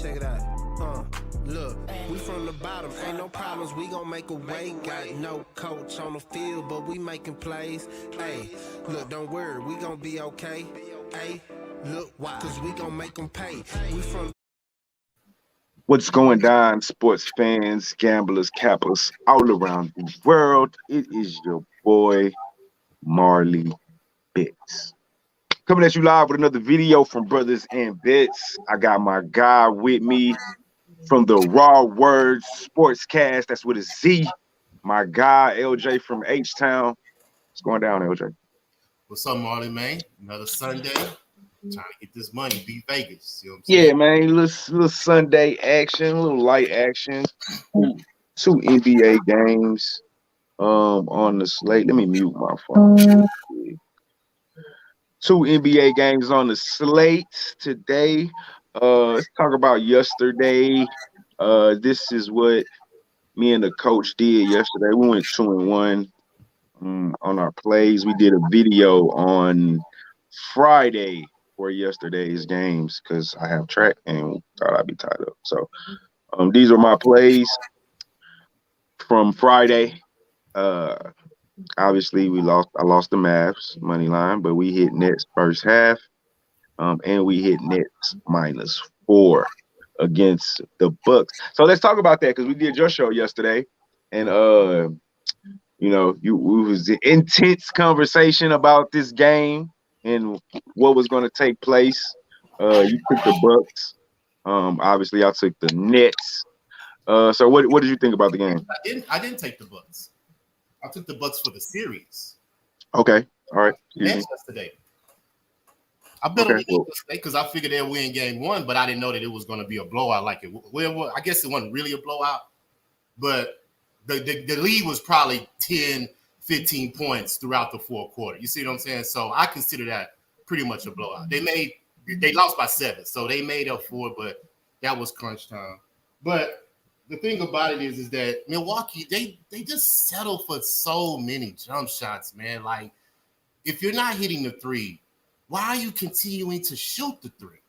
Check it out. Look, we from the bottom, ain't no problems, we gon' make a way. Got no coach on the field, but we making plays. Hey, look, don't worry, we gon' be okay. Hey, look, why? Cause we gon' make them pay. We from What's going down, sports fans, gamblers, cappers all around the world? It is your boy, Marley Bits. Coming at you live with another video from Brothers and Bits. I got my guy with me from the Raw Words Sportscast. That's with a Z. My guy, LJ from H-Town. What's going down, LJ? What's up, Marley, man? Another Sunday. Trying to get this money, beat Vegas. You know what I'm saying? Yeah, man. Little Sunday action, a little light action. Two NBA games on the slate. Let me mute my phone. Two NBA games on the slate today. Let's talk about yesterday. This is what me and the coach did yesterday. We went 2-1 on our plays. We did a video on Friday for yesterday's games because I have track and thought I'd be tied up. So these are my plays from Friday. Obviously, I lost the Mavs money line, but we hit Nets first half, and we hit Nets -4 against the Bucks. So let's talk about that because we did your show yesterday, and it was an intense conversation about this game and what was going to take place. You took the Bucks. Obviously, I took the Nets. So what did you think about the game? I didn't take the Bucks. I took the Bucks for the series. Okay, all right. Nets yesterday. I bet on the Nets yesterday because I figured they'd win game one, but I didn't know that it was going to be a blowout like it. Well, I guess it wasn't really a blowout, but the lead was probably 10, 15 points throughout the fourth quarter. You see what I'm saying? So I consider that pretty much a blowout. They lost by 7, so they made up for it, but that was crunch time. But the thing about it is that Milwaukee, they just settle for so many jump shots, man. Like, if you're not hitting the three, why are you continuing to shoot the three?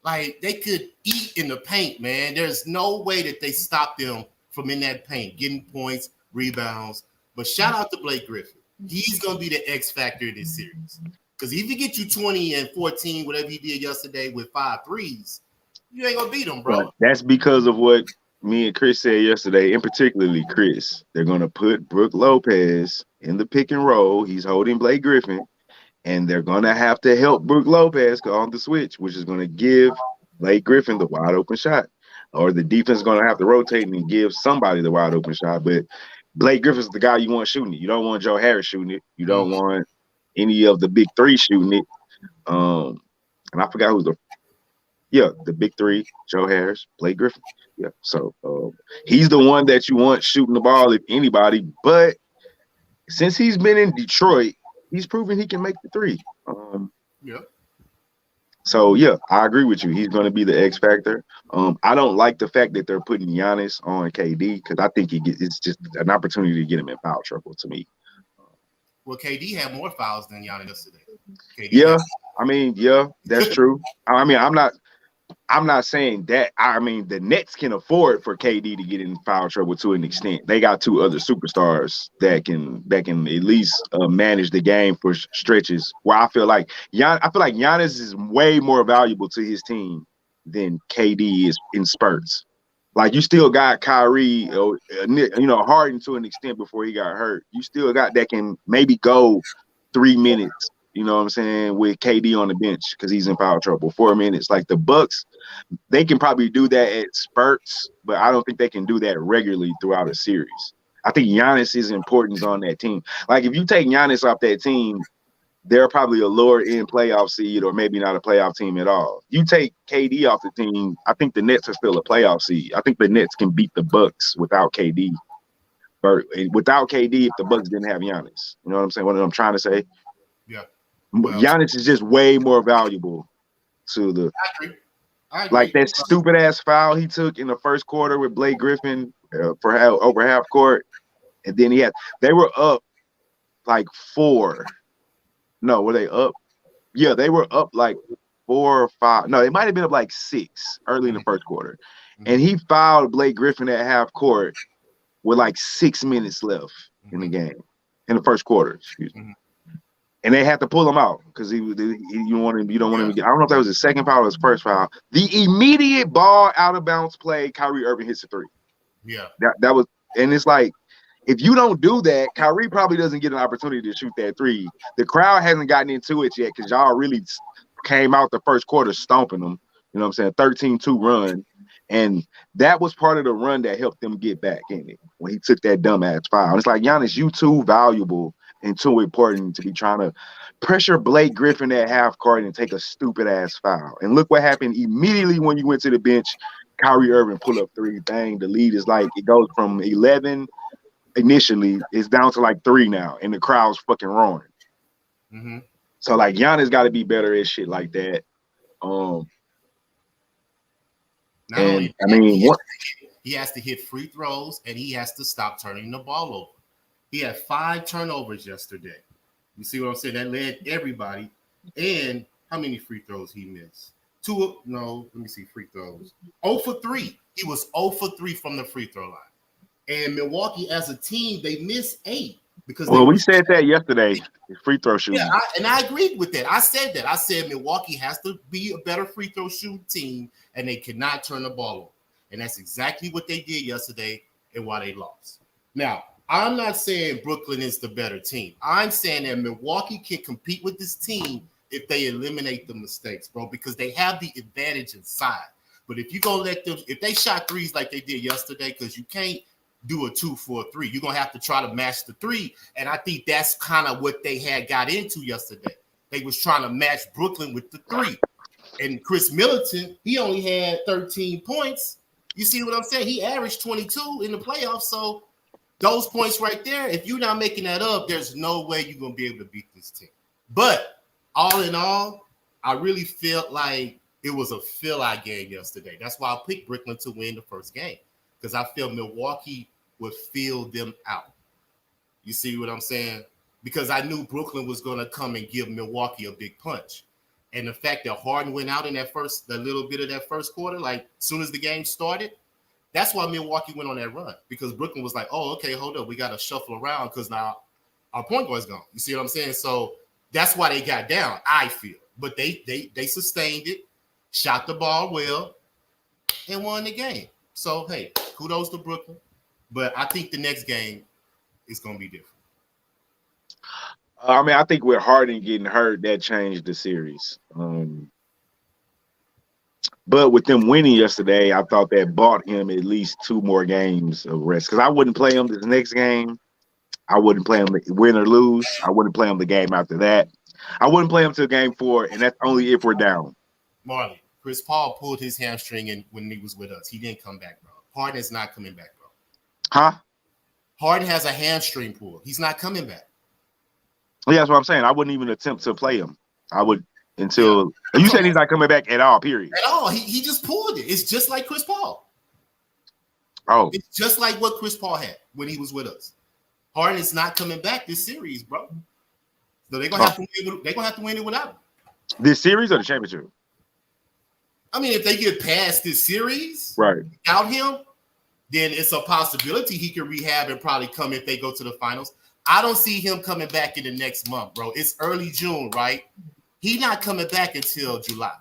Like, they could eat in the paint, man. There's no way that they stop them from in that paint, getting points, rebounds. But shout out to Blake Griffin. He's going to be the X factor in this series. Because if he get you 20 and 14, whatever he did yesterday with 5 threes, you ain't going to beat him, bro. Right. That's because of what me and Chris said yesterday, and particularly Chris. They're going to put Brook Lopez in the pick and roll. He's holding Blake Griffin, and they're going to have to help Brook Lopez on the switch, which is going to give Blake Griffin the wide open shot. Or the defense is going to have to rotate and give somebody the wide open shot. But Blake Griffin's the guy you want shooting it. You don't want Joe Harris shooting it. You don't want any of the big three shooting it. And I forgot who's the big three, Joe Harris, Blake Griffin. Yeah, so he's the one that you want shooting the ball, if anybody. But since he's been in Detroit, he's proven he can make the three. So, yeah, I agree with you. He's going to be the X factor. I don't like the fact that they're putting Giannis on KD because I think it's just an opportunity to get him in foul trouble to me. Well, KD had more fouls than Giannis yesterday. That's true. I mean, I'm not saying that. I mean, the Nets can afford for KD to get in foul trouble to an extent. They got 2 other superstars that can at least manage the game for stretches. Where I feel like Giannis is way more valuable to his team than KD is in spurts. Like, you still got Kyrie, Harden to an extent before he got hurt. You still got that can maybe go 3 minutes. You know what I'm saying, with KD on the bench because he's in foul trouble. 4 minutes. Like the Bucks, they can probably do that at spurts, but I don't think they can do that regularly throughout a series. I think Giannis' importance on that team. Like, if you take Giannis off that team, they're probably a lower end playoff seed or maybe not a playoff team at all. You take KD off the team, I think the Nets are still a playoff seed. I think the Nets can beat the Bucks without KD. Or without KD, if the Bucks didn't have Giannis. You know what I'm saying? What I'm trying to say? Yeah. Well, Giannis is just way more valuable to the I agree. Like that stupid ass foul he took in the first quarter with Blake Griffin for over half court, and then they were up like 4. No, were they up? Yeah, they were up like 4 or 5. No, it might have been up like 6 early in the first quarter. Mm-hmm. And he fouled Blake Griffin at half court with like 6 minutes left in the Mm-hmm. game, in the first quarter, excuse me. Mm-hmm. And they had to pull him out because you don't want him to get. I don't know if that was his second foul or his first foul. The immediate ball out of bounds play, Kyrie Irving hits a 3. Yeah. That was, and it's like, if you don't do that, Kyrie probably doesn't get an opportunity to shoot that 3. The crowd hasn't gotten into it yet because y'all really came out the first quarter stomping them. You know what I'm saying? 13-2 run. And that was part of the run that helped them get back in it when he took that dumbass foul. And it's like, Giannis, you too valuable and too important to be trying to pressure Blake Griffin at half court and take a stupid ass foul. And look what happened immediately when you went to the bench. Kyrie Irving pull up 3. Bang, the lead is like, it goes from 11 initially, it's down to like 3 now, and the crowd's fucking roaring. Mm-hmm. So like, Giannis got to be better at shit like that. He has to hit free throws, and he has to stop turning the ball over. He had 5 turnovers yesterday. You see what I'm saying? That led everybody. And how many free throws he missed? 2. No, let me see free throws. 0 for 3. He was 0 for 3 from the free throw line. And Milwaukee, as a team, they missed 8 because. Well, we said that yesterday. Free throw shooting. Yeah, I agreed with that. I said that. I said Milwaukee has to be a better free throw shooting team, and they cannot turn the ball over. And that's exactly what they did yesterday, and why they lost. Now, I'm not saying Brooklyn is the better team. I'm saying that Milwaukee can compete with this team if they eliminate the mistakes, bro, because they have the advantage inside. But if you're going to let them, if they shot threes like they did yesterday, because you can't do a 2 for a 3, you're going to have to try to match the 3. And I think that's kind of what they had got into yesterday. They was trying to match Brooklyn with the 3. And Chris Middleton, he only had 13 points. You see what I'm saying? He averaged 22 in the playoffs. So those points right there, if you're not making that up, there's no way you're going to be able to beat this team. But all in all, I really felt like it was a fill-out game yesterday. That's why I picked Brooklyn to win the first game, because I feel Milwaukee would fill them out. You see what I'm saying? Because I knew Brooklyn was going to come and give Milwaukee a big punch. And the fact that Harden went out in that little bit of that first quarter, like as soon as the game started, that's why Milwaukee went on that run, because Brooklyn was like, oh, okay, hold up. We got to shuffle around because now our point guard's gone. You see what I'm saying? So that's why they got down, I feel. But they sustained it, shot the ball well, and won the game. So, hey, kudos to Brooklyn. But I think the next game is going to be different. I mean, I think with Harden getting hurt, that changed the series. But with them winning yesterday, I thought that bought him at least 2 more games of rest. Because I wouldn't play him this next game. I wouldn't play him win or lose. I wouldn't play him the game after that. I wouldn't play him till game 4, and that's only if we're down. Marley, Chris Paul pulled his hamstring when he was with us. He didn't come back, bro. Harden is not coming back, bro. Huh? Harden has a hamstring pull. He's not coming back. Yeah, that's what I'm saying. I wouldn't even attempt to play him. I would until you said he's not coming back at all, period. At all. He just pulled it. It's just like Chris Paul. Oh. It's just like what Chris Paul had when he was with us. Harden is not coming back this series, bro. So they're gonna have to win it without him. This series or the championship? I mean, if they get past this series right without him, then it's a possibility he can rehab and probably come if they go to the finals. I don't see him coming back in the next month, bro. It's early June, right? He's not coming back until July.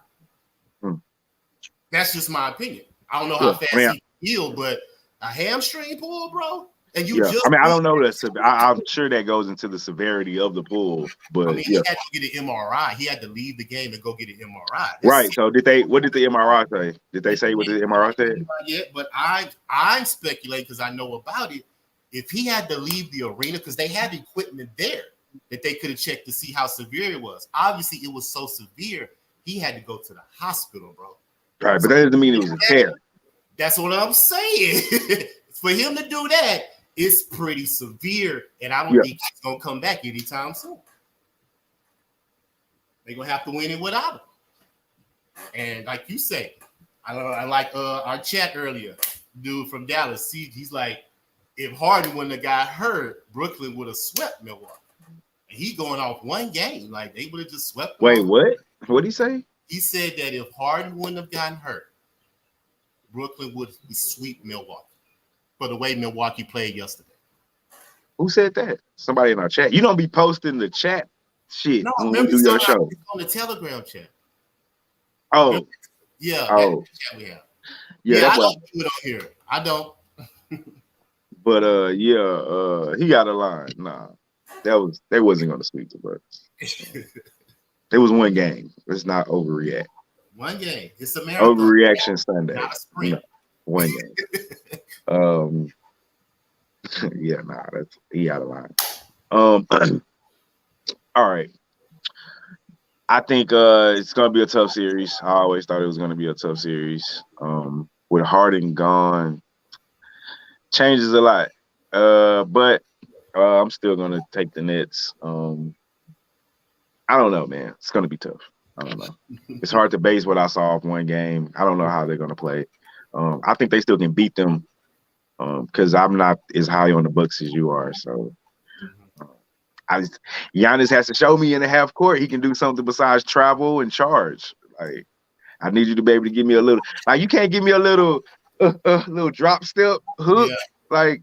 That's just my opinion. I don't know how fast he can heal, but a hamstring pull, bro. And I don't know that. I'm sure that goes into the severity of the pull, but he had to get an MRI. He had to leave the game and go get an MRI. Right. So what did the MRI say? Did they say what the MRI said? Not yet, but I speculate because I know about it. If he had to leave the arena, because they had equipment there that they could have checked to see how severe it was. Obviously, it was so severe, he had to go to the hospital, bro. Right, but that doesn't mean it was a tear. That's what I'm saying. For him to do that, it's pretty severe, and I don't think he's going to come back anytime soon. They're going to have to win it without him. And like you say, I like our chat earlier, dude from Dallas, he's like, if Harden wouldn't have got hurt, Brooklyn would have swept Milwaukee. And he going off one game. Like, they would have just swept. Wait, what? What'd he say? He said that if Harden wouldn't have gotten hurt, Brooklyn would sweep Milwaukee for the way Milwaukee played yesterday. Who said that? Somebody in our chat. You don't be posting the chat shit No, when we remember do your show. on the Telegram chat. Oh. Yeah. Oh. Chat we have. Yeah, I don't do it on here. I don't. But he got a line. Nah. They wasn't gonna sweep the Bucks. It was one game. Let's not overreact. One game. It's a marathon. Overreaction Sunday. Not a sprint. No, one game. Yeah, nah, he out of line. All right. I think it's gonna be a tough series. I always thought it was gonna be a tough series. With Harden gone, changes a lot. But I'm still gonna take the Nets. I don't know, man. It's gonna be tough. I don't know. It's hard to base what I saw off one game. I don't know how they're gonna play. I think they still can beat them because I'm not as high on the Bucks as you are. So Giannis has to show me in the half court he can do something besides travel and charge. Like, I need you to be able to give me a little. Like, you can't give me a little drop step hook. Yeah. Like,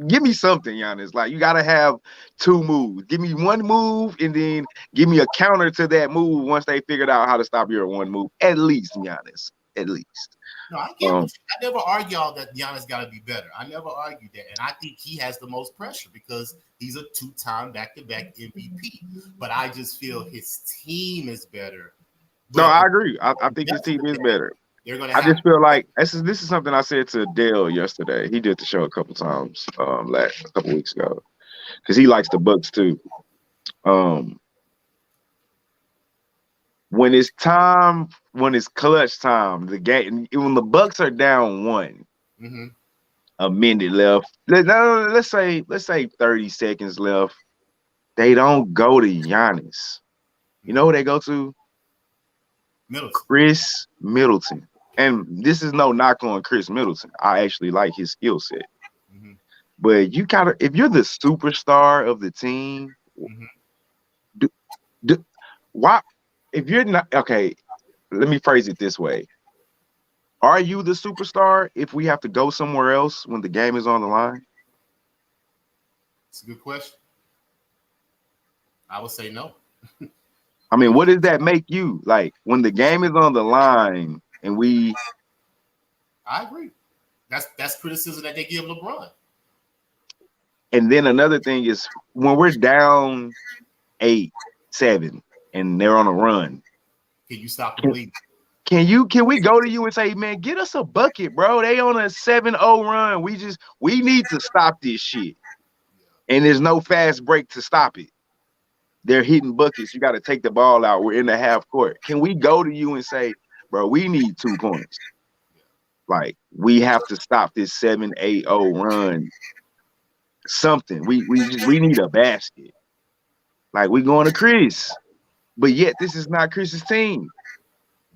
give me something, Giannis. Like, you gotta have two moves. Give me one move and then give me a counter to that move once they figured out how to stop your one move. At least, Giannis. At least. No, I get I never argue all that Giannis got to be better. I never argued that. And I think he has the most pressure because he's a two-time back-to-back MVP. But I just feel his team is better. No, I agree. I think his team is better. I just feel like this is something I said to Dale yesterday. He did the show a couple times a couple weeks ago because he likes the Bucks too. When it's clutch time, the game when the Bucks are down 1, a minute left. Let's say 30 seconds left. They don't go to Giannis. You know who they go to? Chris Middleton. And this is no knock on Chris Middleton. I actually like his skill set. But you gotta, if you're the superstar of the team, why? If you're not okay, let me phrase it this way. Are you the superstar if we have to go somewhere else when the game is on the line? It's a good question. I would say no. I mean, what does that make you? Like, when the game is on the line and I agree. That's criticism that they give LeBron. And then another thing is when we're down 8-7 and they're on a run. Can you stop the lead? Can we go to you and say, man, get us a bucket, bro? They on a 7-0 run. We need to stop this shit. And there's no fast break to stop it. They're hitting buckets. You got to take the ball out. We're in the half court. Can we go to you and say, bro, we need 2 points? Like, we have to stop this 7-8-0 run. Something. We need a basket. Like, we going to Chris. But yet this is not Chris's team.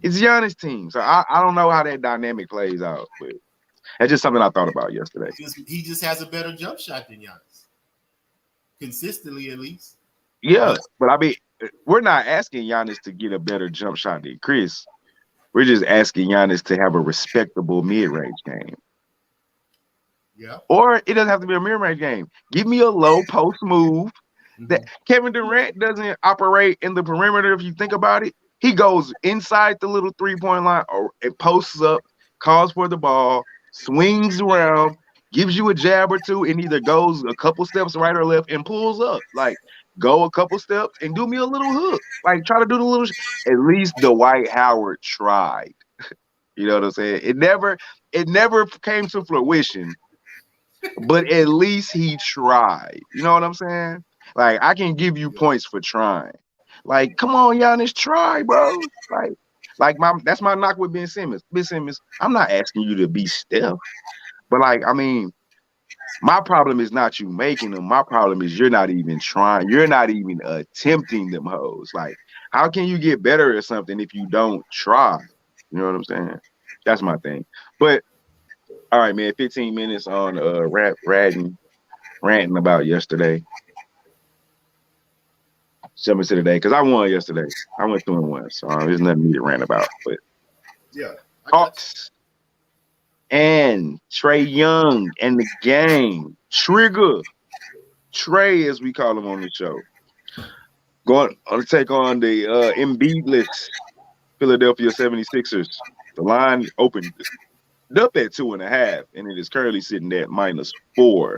It's Giannis' team. So I don't know how that dynamic plays out. But that's just something I thought about yesterday. He just has a better jump shot than Giannis. Consistently, at least. Yeah, but I mean, we're not asking Giannis to get a better jump shot than Chris. We're just asking Giannis to have a respectable mid-range game. Yeah. Or it doesn't have to be a mid-range game. Give me a low post move. That Kevin Durant doesn't operate in the perimeter. If you think about it, he goes inside the little 3-point line or it posts up, calls for the ball, swings around, gives you a jab or two, and either goes a couple steps right or left and pulls up. Like, go a couple steps and do me a little hook. Like, try to do the little. At least Dwight Howard tried. You know what I'm saying? It never came to fruition, but at least he tried. You know what I'm saying? Like, I can give you points for trying. Like, come on, Giannis, try, bro. Like that's my knock with Ben Simmons. Ben Simmons, I'm not asking you to be Steph, but like, I mean, my problem is not you making them. My problem is you're not even trying. You're not even attempting them hoes. Like, how can you get better at something if you don't try? You know what I'm saying? That's my thing. But all right, man, 15 minutes on ranting about yesterday. jump into today because I won yesterday. I went 2-1, so there's nothing to rant about. But Yeah, Hawks and Trey Young and the gang. Trigger. Trey, as we call him on the show. Going to take on the Embiid-less Philadelphia 76ers. The line opened up at 2.5, and it is currently sitting at -4.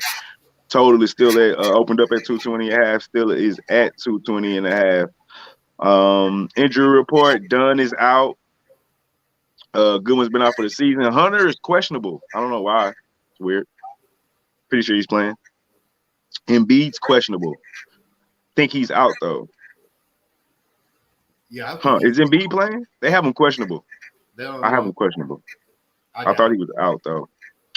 Total is still at opened up at 220.5, still is at 220.5. Injury report, Dunn is out. Goodwin's been out for the season. Hunter is questionable. I don't know why. It's weird. Pretty sure he's playing. Embiid's questionable. Think he's out though. Yeah. Is Embiid playing? They have him questionable. I have him questionable. I thought he was out though.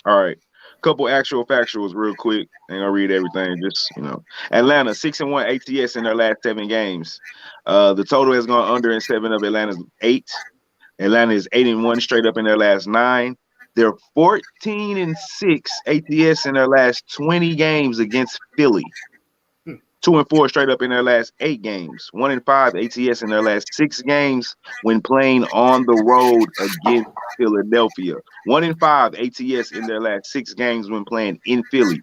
All right. Couple actual factuals real quick. Ain't gonna read everything. Just, Atlanta 6-1 ATS in their last 7 games. The total has gone under in 7 of Atlanta's 8. Atlanta is 8-1 straight up in their last 9. They're 14-6 ATS in their last 20 games against Philly. 2-4 straight up in their last 8 games. 1-5 ATS in their last 6 games when playing on the road against Philadelphia. 1-5 ATS in their last 6 games when playing in Philly.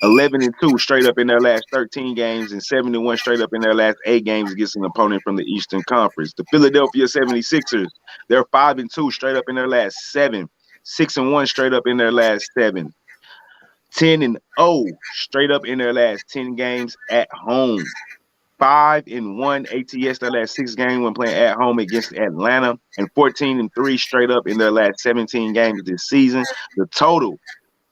11-2 straight up in their last 13 games and 7-1 straight up in their last 8 games against an opponent from the Eastern Conference. The Philadelphia 76ers, they're 5-2 straight up in their last 7. 6-1 straight up in their last 7. 10-0 straight up in their last 10 games at home. 5-1 ATS their last 6 games when playing at home against Atlanta, and 14-3 straight up in their last 17 games this season. The total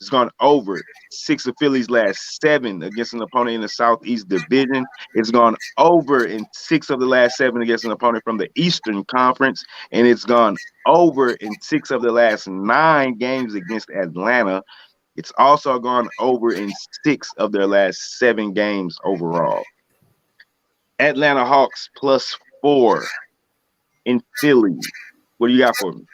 has gone over 6 of Philly's last 7 against an opponent in the Southeast Division. It's gone over in 6 of the last 7 against an opponent from the Eastern Conference, and it's gone over in 6 of the last 9 games against Atlanta. It's also gone over in 6 of their last 7 games overall. Atlanta Hawks +4 in Philly. What do you got for me?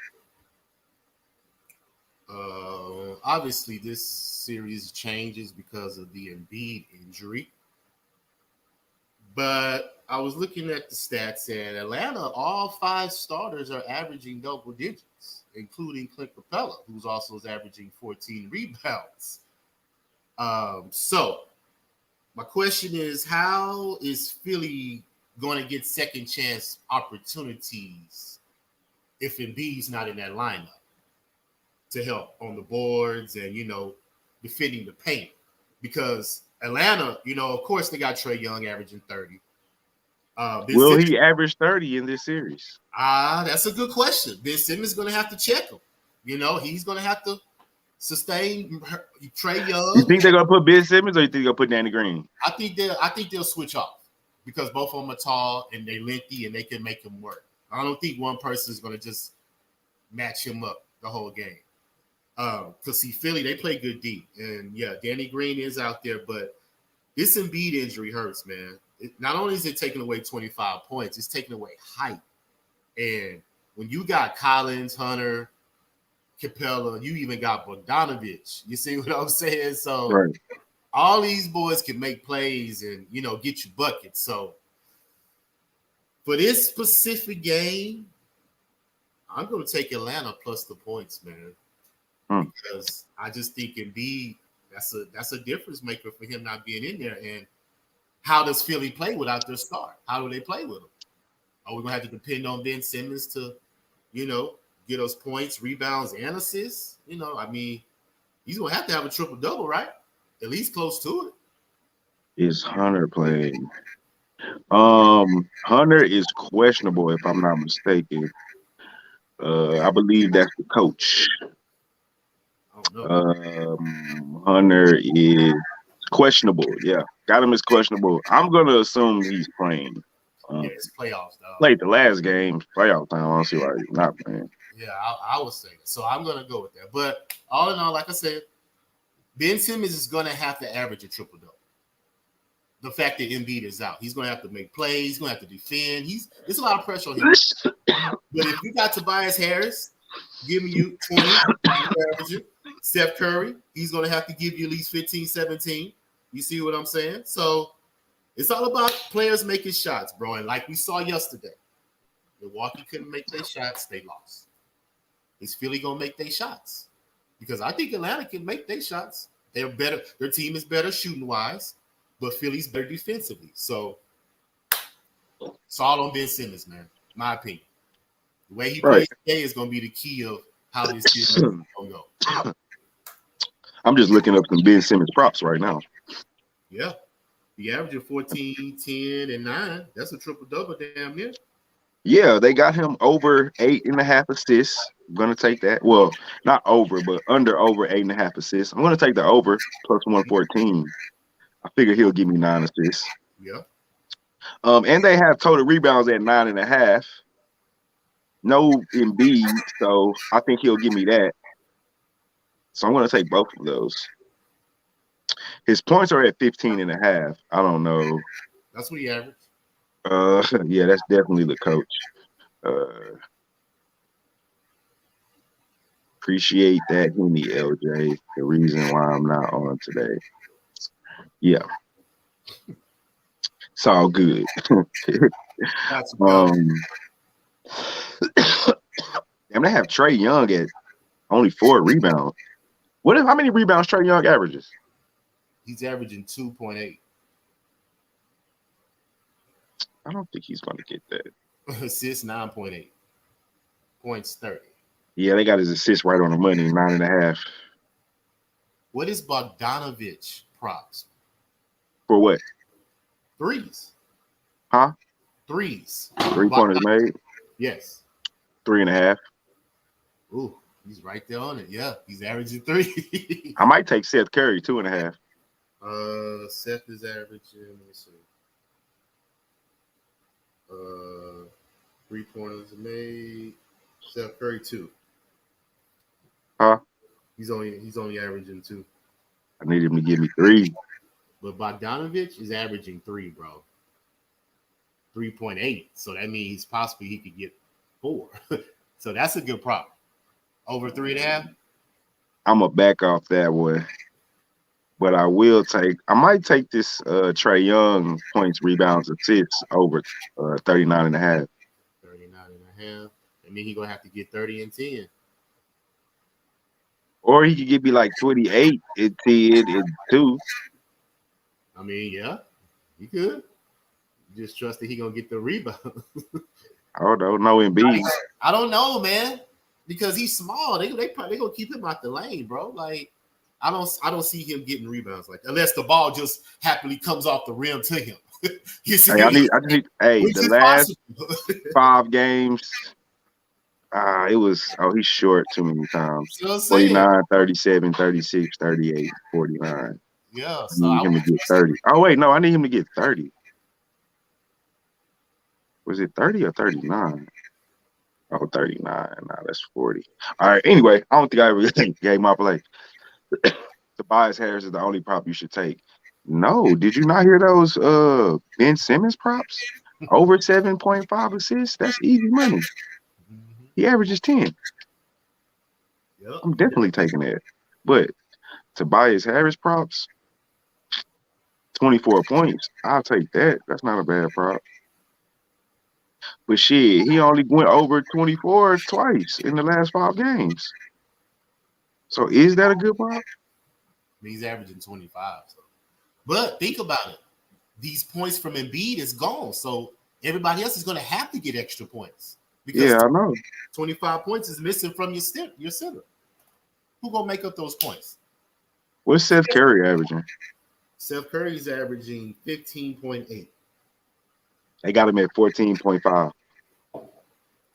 Obviously, this series changes because of the Embiid injury. But I was looking at the stats, and Atlanta, all 5 starters are averaging double digits, including Clint Capella, who's also is averaging 14 rebounds. So my question is, how is Philly going to get second chance opportunities if Embiid's not in that lineup to help on the boards and, defending the paint? Because Atlanta, of course, they got Trey Young averaging 30. Will he average 30 in this series? That's a good question. Ben Simmons is going to have to check him. He's going to have to sustain Trey Young. You think they're going to put Ben Simmons, or you think they're going to put Danny Green? I think they'll switch off because both of them are tall and they're lengthy and they can make them work. I don't think one person is going to just match him up the whole game. Because Philly, they play good deep. And yeah, Danny Green is out there, but this Embiid injury hurts, man. Not only is it taking away 25 points, it's taking away height. And when you got Collins, Hunter, Capella, you even got Bogdanovich. You see what I'm saying? So right. All these boys can make plays and, get you buckets. So for this specific game, I'm going to take Atlanta plus the points, man. Because I just think Embiid, that's a difference maker for him not being in there. And how does Philly play without their star? How do they play with him? Are we going to have to depend on Ben Simmons to, get us points, rebounds, and assists? He's going to have a triple-double, right? At least close to it. Is Hunter playing? Hunter is questionable, if I'm not mistaken. I believe that's the coach. Hunter is questionable. Yeah, got him as questionable. I'm going to assume he's playing. It's playoffs, though. Played the last game, playoff time. I don't see why he's not playing. Yeah, I would say so. I'm going to go with that. But all in all, like I said, Ben Simmons is going to have to average a triple-double. The fact that Embiid is out, he's going to have to make plays. He's going to have to defend. There's a lot of pressure on him. But if you got Tobias Harris giving you 20 averaging, Steph Curry, he's going to have to give you at least 15, 17. You see what I'm saying? So It's all about players making shots, bro. And like we saw yesterday, Milwaukee couldn't make their shots, they lost. Is Philly gonna make their shots? Because I think Atlanta can make their shots. They're better. Their team is better shooting wise, but Philly's better defensively. So it's all on Ben Simmons, man. My opinion. The way he plays today is gonna be the key of how this series is gonna go. I'm just looking up some Ben Simmons props right now. Yeah. The average of 14, 10, and 9. That's a triple-double damn near. Yeah, they got him over 8.5 assists. I'm gonna take that. Well, not over, but over 8.5 assists. I'm gonna take the over plus 114. I figure he'll give me 9 assists. Yeah. And they have total rebounds at 9.5. No Embiid, so I think he'll give me that. So I'm gonna take both of those. His points are at 15.5. I don't know. That's what he averaged. Yeah, that's definitely the coach. Appreciate that, Henny LJ. The reason why I'm not on today. Yeah, it's all good. That's Damn, they have Trae Young at only 4 rebounds. How many rebounds Trae Young averages? He's averaging 2.8. I don't think he's going to get that. Assists 9.8. Points 30. Yeah, they got his assists right on the money, 9.5. What is Bogdanovich props? For what? Threes. Huh? Threes. 3-pointers made? Yes. 3.5. Ooh, he's right there on it. Yeah, he's averaging 3. I might take Seth Curry, 2.5. Seth is averaging, let me see. 3-pointers made. Seth Curry 2. Huh? He's only averaging 2. I need him to give me 3. But Bogdanovich is averaging 3, bro. 3.8. So that means possibly he could get 4. So that's a good prop. Over 3.5. I'm gonna back off that one. But I might take this Trae Young points, rebounds, assists over 39.5. 39.5. I mean, he's going to have to get 30 and 10. Or he could give me like 28 and 10 and 2. I mean, yeah, he could. You just trust that he's going to get the rebound. I don't know. No Embiid. I don't know, man. Because he's small. They going to keep him out the lane, bro. Like, I don't see him getting rebounds like that. Unless the ball just happily comes off the rim to him. Hey, the last 5 games, he's short too many times. 49, 37, 36, 38, 49. Yeah. So I need him to get 30. Oh, wait, no, I need him to get 30. Was it 30 or 39? Oh, 39. Nah, that's 40. All right, anyway, I don't think I ever gave my play. Tobias Harris is the only prop you should take. No, did you not hear those Ben Simmons props? Over 7.5 assists? That's easy money. He averages 10. Yep. I'm definitely taking that. But Tobias Harris props, 24 points. I'll take that. That's not a bad prop. But shit, he only went over 24 twice in the last 5 games. So is that a good prop? He's averaging 25. So. But think about it. These points from Embiid is gone. So everybody else is going to have to get extra points. Because I know. 25 points is missing from your center. Who going to make up those points? What's Seth Curry averaging? Seth Curry's averaging 15.8. They got him at 14.5. I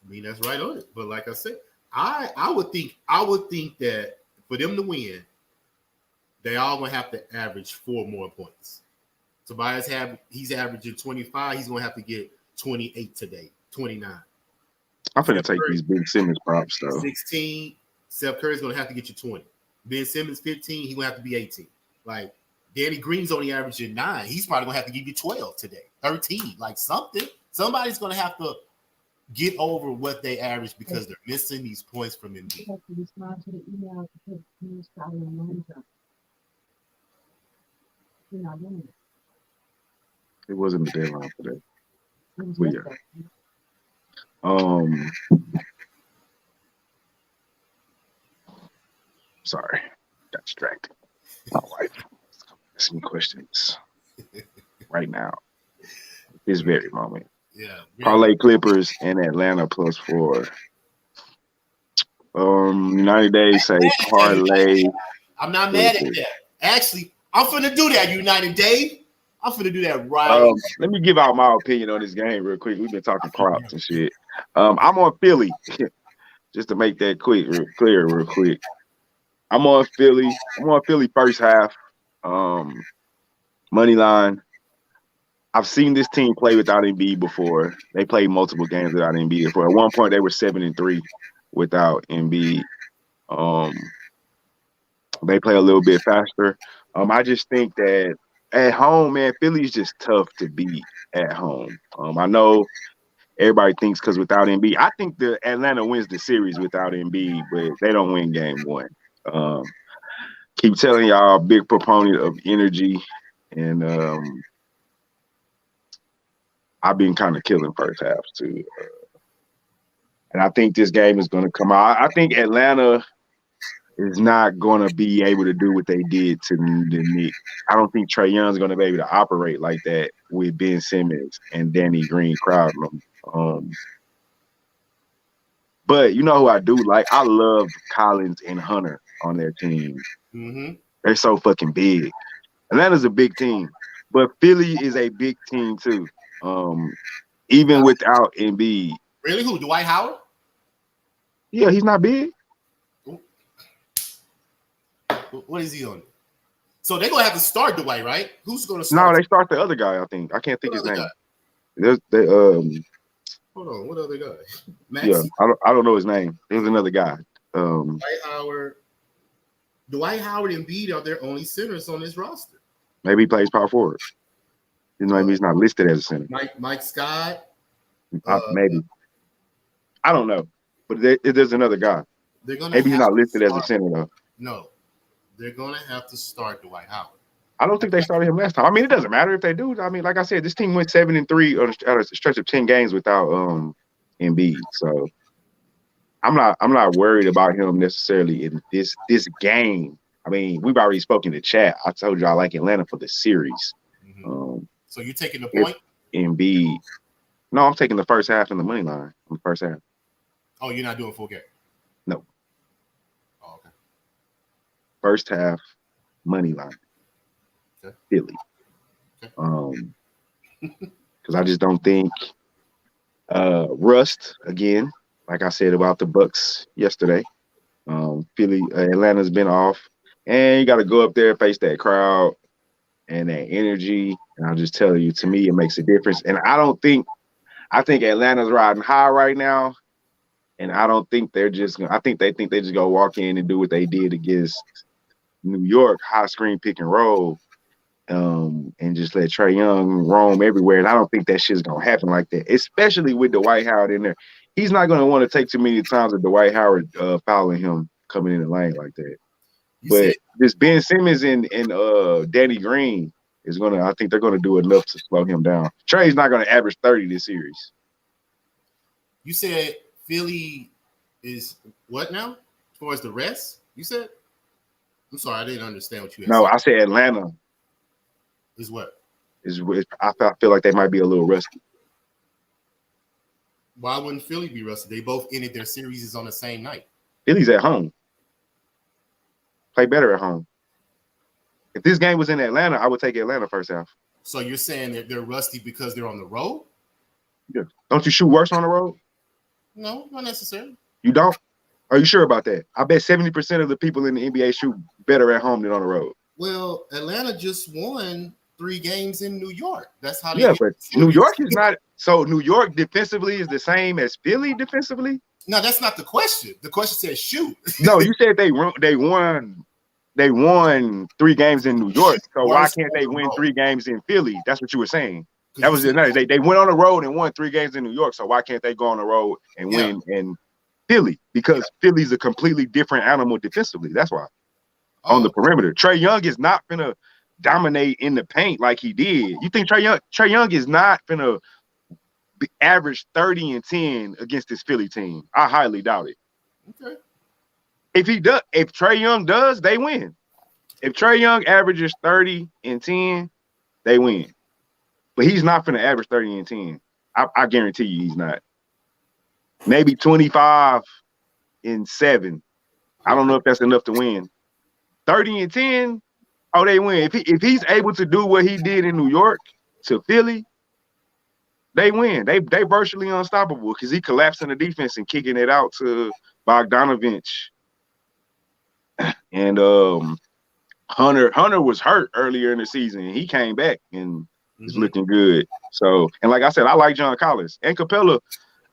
mean, that's right on it. But like I said, I would think that for them to win, they all gonna have to average 4 more points. Tobias he's averaging 25. He's gonna have to get 28 today, 29. I'm finna take these Ben Simmons props though. 16. Seth Curry's gonna have to get you 20. Ben Simmons 15. He's gonna have to be 18. Like Danny Green's only averaging 9. He's probably gonna have to give you 12 today, 13. Like something. Somebody's gonna have to get over what they average because they're missing these points from Embiid. It wasn't the deadline for that. It was weird. Sorry, got distracted. My wife asking questions right now. This very moment. Yeah. Parlay Clippers in Atlanta +4. 90 days say parlay. I'm not mad at that. Actually, I'm finna do that, United Dave. I'm finna do that right. Let me give out my opinion on this game real quick. We've been talking props and shit. I'm on Philly. Just to make that clear real quick. I'm on Philly. I'm on Philly first half. Money line. I've seen this team play without Embiid before. They played multiple games without Embiid before. At one point, they were 7-3 without Embiid. They play a little bit faster. I just think that at home, man, Philly's just tough to beat at home. I know everybody thinks because without Embiid, I think the Atlanta wins the series without Embiid, but they don't win game one. Keep telling y'all, big proponent of energy, and I've been kind of killing first half too. And I think this game is going to come out. I think Atlanta is not going to be able to do what they did to the Knicks. I don't think Trae Young's going to be able to operate like that with Ben Simmons and Danny Green crowding them. But you know who I do like? I love Collins and Hunter on their team. Mm-hmm. They're so fucking big. Atlanta's a big team, but Philly is a big team too. Even without Embiid. Really? Who? Dwight Howard? Yeah, he's not big. What is he on? So they're gonna have to start Dwight, right? Who's gonna start? No, they start the other guy. I think I can't think his name. Hold on, what other guy? Maxey? Yeah, I don't know his name. There's another guy. Dwight Howard and Embiid are their only centers on this roster. Maybe he plays power forward. Maybe he's not listed as a center. Mike Scott. Maybe. I don't know, but there's another guy. Maybe he's not listed as a center though. No, they're gonna have to start Dwight Howard. I don't think they started him last time. I mean, it doesn't matter if they do. I mean, like I said, this team went 7-3 on a stretch of 10 games without Embiid. So I'm not worried about him necessarily in this game. I mean, we've already spoken to chat. I told you I like Atlanta for the series. Mm-hmm. So you're taking the point? Embiid. No, I'm taking the first half and the money line on the first half. Oh, you're not doing full game? No. Oh, okay. First half, money line. Okay. Philly. Okay. Because I just don't think rust again, like I said about the Bucks yesterday. Atlanta's been off, and you got to go up there and face that crowd and that energy. And I'll just tell you, to me, it makes a difference. And I think Atlanta's riding high right now, and I don't think they're just gonna. I think they just go walk in and do what they did against New York, high screen pick and roll, and just let Trae Young roam everywhere. And I don't think that shit's gonna happen like that, especially with Dwight Howard in there. He's not gonna want to take too many times with Dwight Howard fouling him coming in the lane like that. But this Ben Simmons and Danny Green is gonna. I think they're gonna do enough to slow him down. Trae's not gonna average 30 this series. You said Philly is what now? As far as the rest, you said. I'm sorry, I didn't understand what you had said. No, I said Atlanta is what? I feel like they might be a little rusty. Why wouldn't Philly be rusty? They both ended their series on the same night. Philly's at home. Play better at home. If this game was in Atlanta, I would take Atlanta first half. So you're saying that they're rusty because they're on the road? Yeah. Don't you shoot worse on the road? No, not necessarily. You don't? Are you sure about that? I bet 70% of the people in the NBA shoot better at home than on the road. Well, Atlanta just won 3 games in New York. That's how they. Yeah, but New York is not. So New York defensively is the same as Philly defensively? No, that's not the question. The question says shoot. No, you said they won 3 games in New York. So why can't they win 3 games in Philly? That's what you were saying. That was the night. They went on the road and won 3 games in New York. So why can't they go on the road and win in Philly? Because Philly's a completely different animal defensively. That's why. On the perimeter, Trae Young is not gonna dominate in the paint like he did. You think Trae Young is not gonna average 30 and 10 against this Philly team? I highly doubt it. Okay. If Trae Young does, they win. If Trae Young averages 30 and 10, they win. But he's not gonna average 30 and 10. I guarantee you he's not. Maybe 25 and 7. I don't know if that's enough to win. 30 and 10, oh, they win. If he's able to do what he did in New York to Philly, they win. They virtually unstoppable because he collapsing the defense and kicking it out to Bogdanovich. And Hunter was hurt earlier in the season. He came back and is looking good. So, and like I said, I like John Collins and Capella.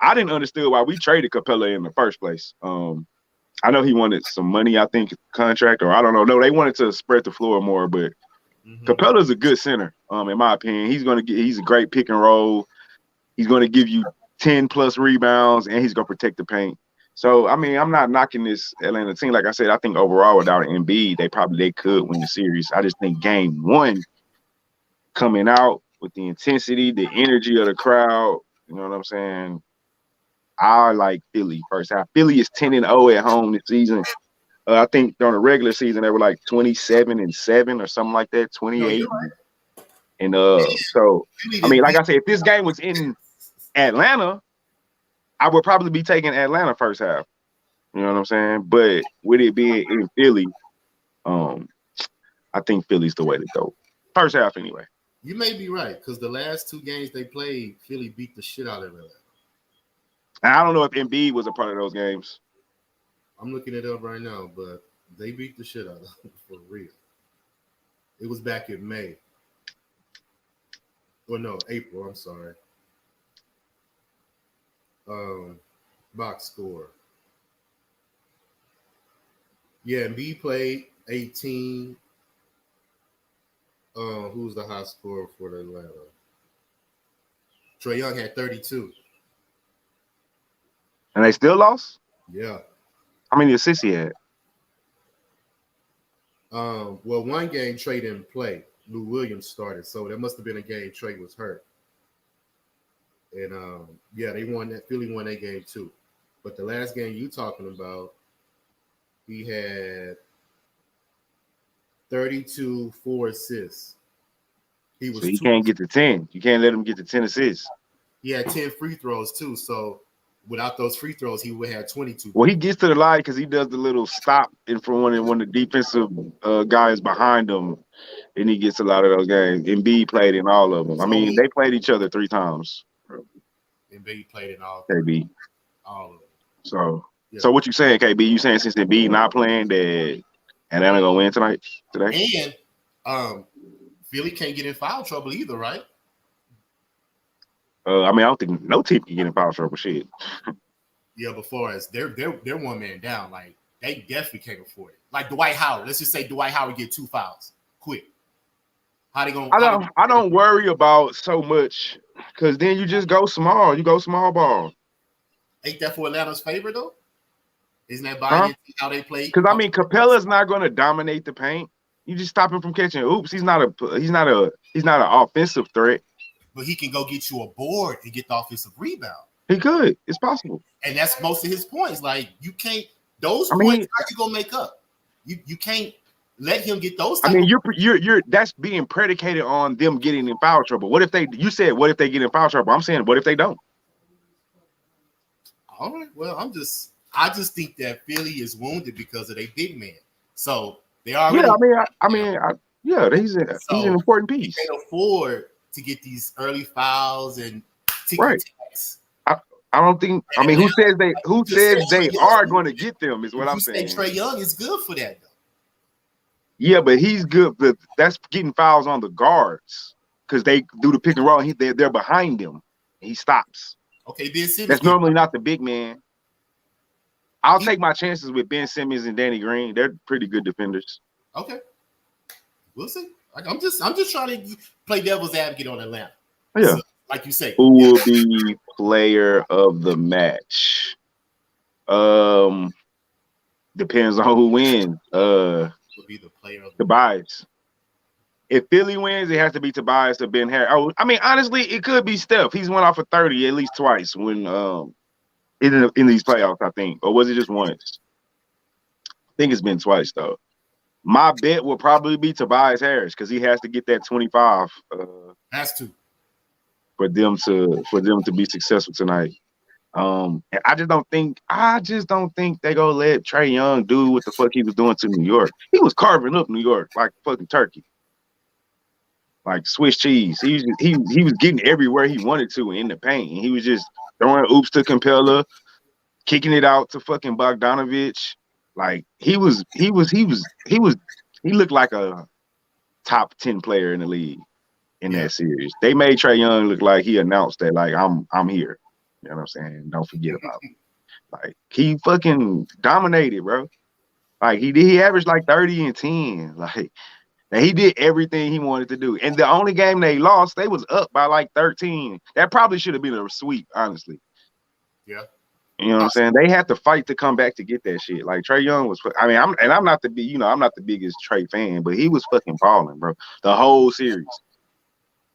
I didn't understand why we traded Capella in the first place. I know he wanted some money, I think, contract, or I don't know. No, they wanted to spread the floor more, but Capella's a good center, in my opinion. He's a great pick and roll. He's going to give you 10 plus rebounds, and he's going to protect the paint. So, I mean, I'm not knocking this Atlanta team. Like I said, I think overall without an Embiid, they could win the series. I just think game one coming out with the intensity, the energy of the crowd, you know what I'm saying? I like Philly first half. Philly is 10-0 at home this season. I think during the regular season they were like 27-7 or something like that, 28. Right. And so I mean, like I said, if this game was in Atlanta, I would probably be taking Atlanta first half. You know what I'm saying? But with it being in Philly, I think Philly's the way to go. First half anyway. You may be right because the last two games they played, Philly beat the shit out of Atlanta. I don't know if Embiid was a part of those games. I'm looking it up right now, but they beat the shit out of them for real. It was back in May. Or no, April, I'm sorry. Box score. Yeah, Embiid played 18. Who's the high scorer for the Atlanta? Trae Young had 32. And they still lost? Yeah. How many assists he had? Well, one game Trae didn't play. Lou Williams started, so that must have been a game Trae was hurt. And yeah, they won that. Philly won that game too. But the last game you talking about, he had 32, 4 assists. So he can't get to 10. You can't let him get to 10 assists. He had 10 free throws too. So without those free throws, he would have 22. Well, he gets to the line because he does the little stop in front of one of the defensive guys behind him, and he gets a lot of those games. Embiid played in all of them. So I mean, they played each other 3 times. Embiid played in all. KB. All of them. So, yeah. So what you saying, KB? You saying since Embiid not playing, that Atlanta gonna win today? And Philly can't get in foul trouble either, right? I mean, I don't think no team can get in foul trouble. Shit. Yeah, but far as they're one man down, like they definitely can't afford it. Like Dwight Howard. Let's just say Dwight Howard get 2 fouls. Quick. How they gonna? I don't worry about so much because then you just go small. You go small ball. Ain't that for Atlanta's favor though? Isn't that buying into how they play? Because I mean, Capella's not going to dominate the paint. You just stop him from catching hoops. He's not an offensive threat. But he can go get you a board and get the offensive rebound. He could. It's possible. And that's most of his points. Like you can't points. How you gonna make up? You can't let him get those. I mean, you're that's being predicated on them getting in foul trouble. What if they? You said what if they get in foul trouble? I'm saying what if they don't? All right. Well, I just think that Philly is wounded because of their big man. So they are. Yeah, he's an important piece. They can't afford to get these early fouls and right. I don't think. I mean, who says they are going to get them? Is what I'm saying. Trae Young is good for that, though. Yeah, but he's good. But that's getting fouls on the guards because they do the pick and roll. And they're behind him. And he stops. Okay, Ben Simmons. That's normally not the big man. I'll take my chances with Ben Simmons and Danny Green. They're pretty good defenders. Okay, we'll see. I'm just trying to play devil's advocate on Atlanta. Yeah. So, like you say, who will be player of the match? Depends on who wins. Will be the player of Tobias. If Philly wins, it has to be Tobias or Ben Harris. Oh, I mean, honestly, it could be Steph. He's went off for 30 at least twice when in these playoffs, I think. Or was it just once? I think it's been twice though. My bet will probably be Tobias Harris because he has to get that 25 has to for them to be successful tonight. And I just don't think they gonna let Trae Young do what the fuck he was doing to New York. He was carving up New York like fucking turkey. Like Swiss cheese. He was getting everywhere he wanted to in the paint. And he was just throwing oops to Capella, kicking it out to fucking Bogdanovich. Like he looked like a top 10 player in the league in that series. They made Trae Young look like he announced that like I'm here. You know what I'm saying? Don't forget about me. Like he fucking dominated, bro. Like he averaged like 30 and 10. Like and he did everything he wanted to do. And the only game they lost, they was up by like 13. That probably should have been a sweep, honestly. Yeah. You know what I'm saying? They had to fight to come back to get that shit. Like Trae Young was, I mean, I'm not the biggest Trae fan, but he was fucking balling, bro. The whole series.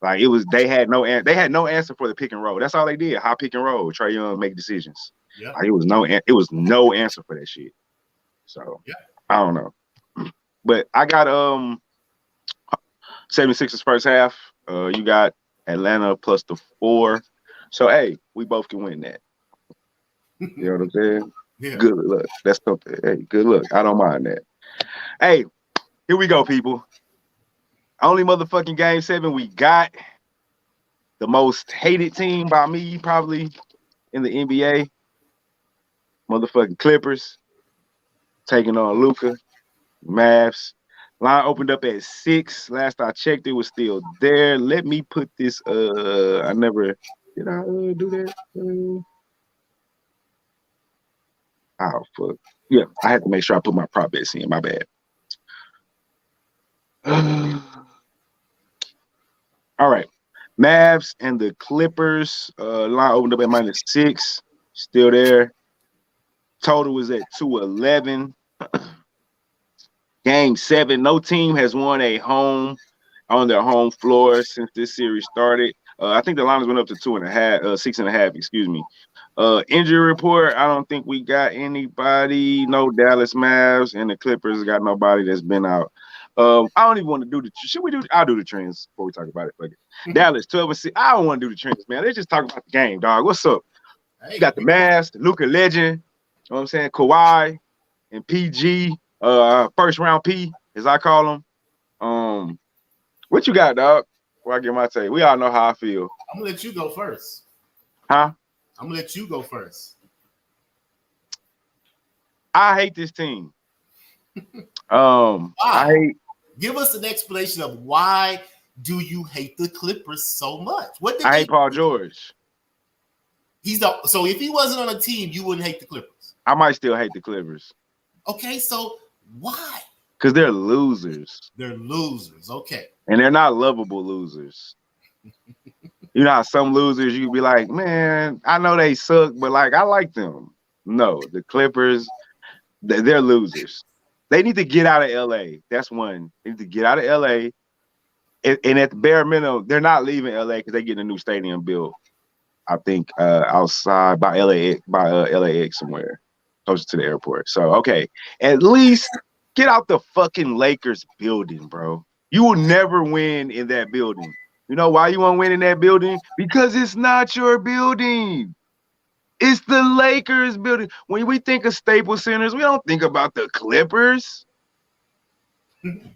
Like they had no answer for the pick and roll. That's all they did. High pick and roll. Trae Young make decisions. Yeah. Like, it was no answer for that shit. So I don't know. But I got 76ers first half. You got Atlanta plus the 4. So hey, we both can win that. You know what I'm saying? Yeah. Good luck. That's something. Hey, good luck. I don't mind that. Hey, here we go, people. Only motherfucking game 7 we got. The most hated team by me probably in the NBA. Motherfucking Clippers taking on Luka. Mavs. Line opened up at 6. Last I checked, it was still there. Let me put this. I never did. I do that. Oh fuck. Yeah, I had to make sure I put my prop bets in. My bad. All right. Mavs and the Clippers. Line opened up at -6. Still there. Total was at 211. Game 7. No team has won a home on their home floor since this series started. I think the lines went up to 6.5, excuse me. Injury report, I don't think we got anybody. No Dallas Mavs, and the Clippers got nobody that's been out. I don't even want to do I'll do the trends before we talk about it. Fuck it. Dallas 12-6. I don't want to do the trends, man. They just talk about the game, dog. What's up? Hey, you got the Mavs, the Luka legend, you know what I'm saying? Kawhi and PG, first round P, as I call them. What you got, dog? Before I get my take. We all know how I feel. I'm gonna let you go first. Huh? I'm gonna let you go first. I hate this team. Give us an explanation of why do you hate the Clippers so much? I hate Paul George. So if he wasn't on a team, you wouldn't hate the Clippers. I might still hate the Clippers. Okay, so why? Because they're losers. They're losers. Okay. And they're not lovable losers. You know how some losers you be like, man, I know they suck, but like I like them. No, the Clippers, they're losers. They need to get out of LA. That's one. They need to get out of LA. And at the bare minimum, they're not leaving LA because they get a new stadium built. I think outside by LAX somewhere, closer to the airport. So okay, at least get out the fucking Lakers building, bro. You will never win in that building. You know why you won't win in that building? Because it's not your building. It's the Lakers building. When we think of Staples Centers, we don't think about the Clippers.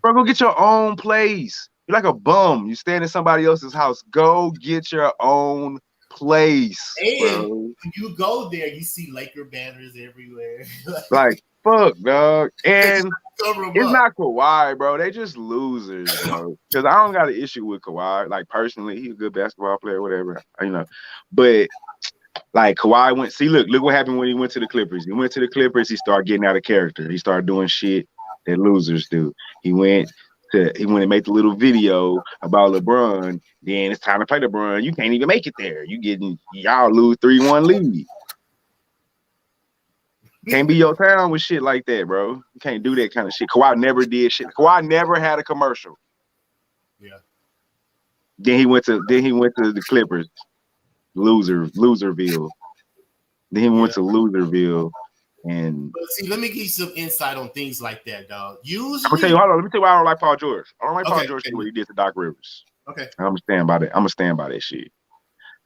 Bro, go get your own place. You're like a bum. You stand in somebody else's house. Go get your own place. And bro. when you go there, you see Laker banners everywhere. Like, fuck, dog. And it's not Kawhi, bro. They just losers, bro. Because I don't got an issue with Kawhi. Like, personally, he's a good basketball player, whatever. You know. But, like, Kawhi look what happened when he went to the Clippers. He went to the Clippers, he started getting out of character. He started doing shit that losers do. He went and made the little video about LeBron. Then it's time to play LeBron. You can't even make it there. Y'all lose 3-1 lead. Can't be your town with shit like that, bro. You can't do that kind of shit. Kawhi never did shit. Kawhi never had a commercial. Yeah. Then he went to the Clippers, Loserville. Then he went to Loserville, and But see, let me give you some insight on things like that, dog. I'm gonna tell Usually, you. Hold on, let me tell you why I don't like Paul George. I don't like Paul okay, George for what he did to Doc Rivers. okay. I'm gonna stand by that. I'm gonna stand by that shit.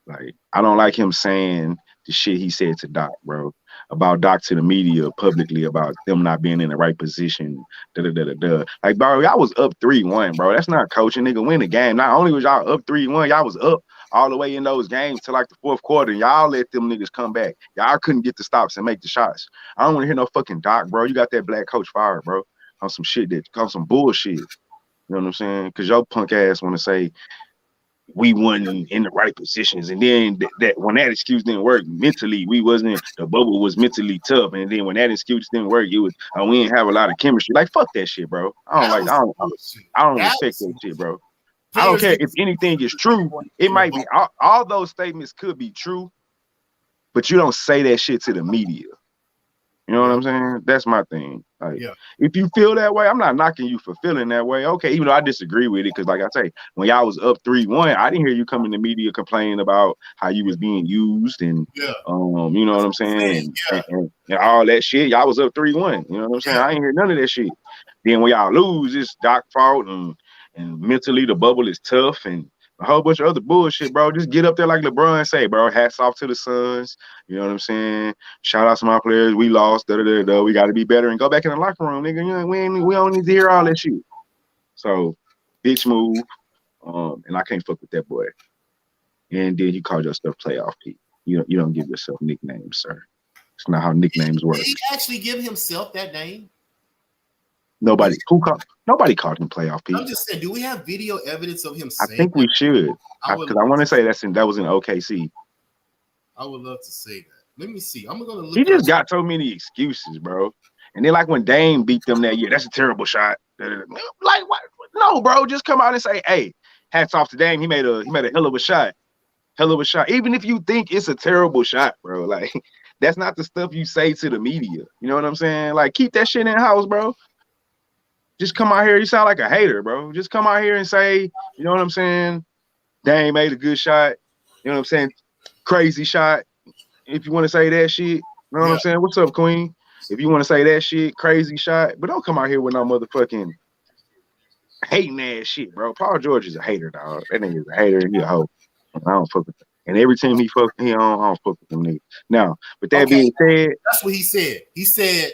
Like, I don't like him saying the shit he said to Doc, bro, about Doc to the media publicly about them not being in the right position. Da da da da da. Like, bro, y'all was up 3-1, bro. That's not coaching, nigga. Win the game. Not only was y'all up 3-1, y'all was up all the way in those games to like the fourth quarter. And y'all let them niggas come back. Y'all couldn't get the stops and make the shots. I don't want to hear no fucking Doc, bro. You got that black coach fired, bro. On some shit on some bullshit. You know what I'm saying? Because your punk ass want to say we wasn't in the right positions, and then that when that excuse didn't work mentally, we wasn't. The bubble was mentally tough, and then when that excuse didn't work, it was we didn't have a lot of chemistry. Like, fuck that shit, bro. I don't respect that shit, bro. I don't care if anything is true. It might be all those statements could be true, but you don't say that shit to the media. You know what I'm saying? That's my thing. Like, if you feel that way, I'm not knocking you for feeling that way. Okay, even though I disagree with it, because like I say, when y'all was up 3-1, I didn't hear you come in the media complaining about how you was being used and you know what I'm saying, and all that shit. Y'all was up 3-1. You know what I'm saying? I ain't hear none of that shit. Then when y'all lose, it's Doc's fault and mentally the bubble is tough and a whole bunch of other bullshit, bro. Just get up there like LeBron say, bro. Hats off to the Suns. You know what I'm saying? Shout out to my players. We lost. We got to be better and go back in the locker room, nigga. You know, we don't need to hear all that shit. So, bitch move. And I can't fuck with that boy. And then you call yourself playoff P. You don't give yourself nicknames, sir. It's not how nicknames work. Did he actually give himself that name? Nobody called him playoff P. I'm just saying, do we have video evidence of him saying I think we should. Because I want to say that was in OKC. I would love to say that. Let me see. I'm gonna look. He just got so many excuses, bro. And then like when Dame beat them that year, that's a terrible shot. Like what? No, bro. Just come out and say, hey, hats off to Dame. He made a hell of a shot. Hell of a shot. Even if you think it's a terrible shot, bro. Like, that's not the stuff you say to the media. You know what I'm saying? Like, keep that shit in house, bro. Just come out here. You sound like a hater, bro. Just come out here and say, you know what I'm saying? Dame made a good shot. You know what I'm saying? Crazy shot. If you want to say that shit, you know what I'm saying? What's up, Queen? If you want to say that shit, crazy shot. But don't come out here with no motherfucking hating ass shit, bro. Paul George is a hater, dog. That nigga is a hater. He a hoe. I don't fuck with him. And every team he fuck, I don't fuck with them niggas. Now, with that being said, that's what he said. He said,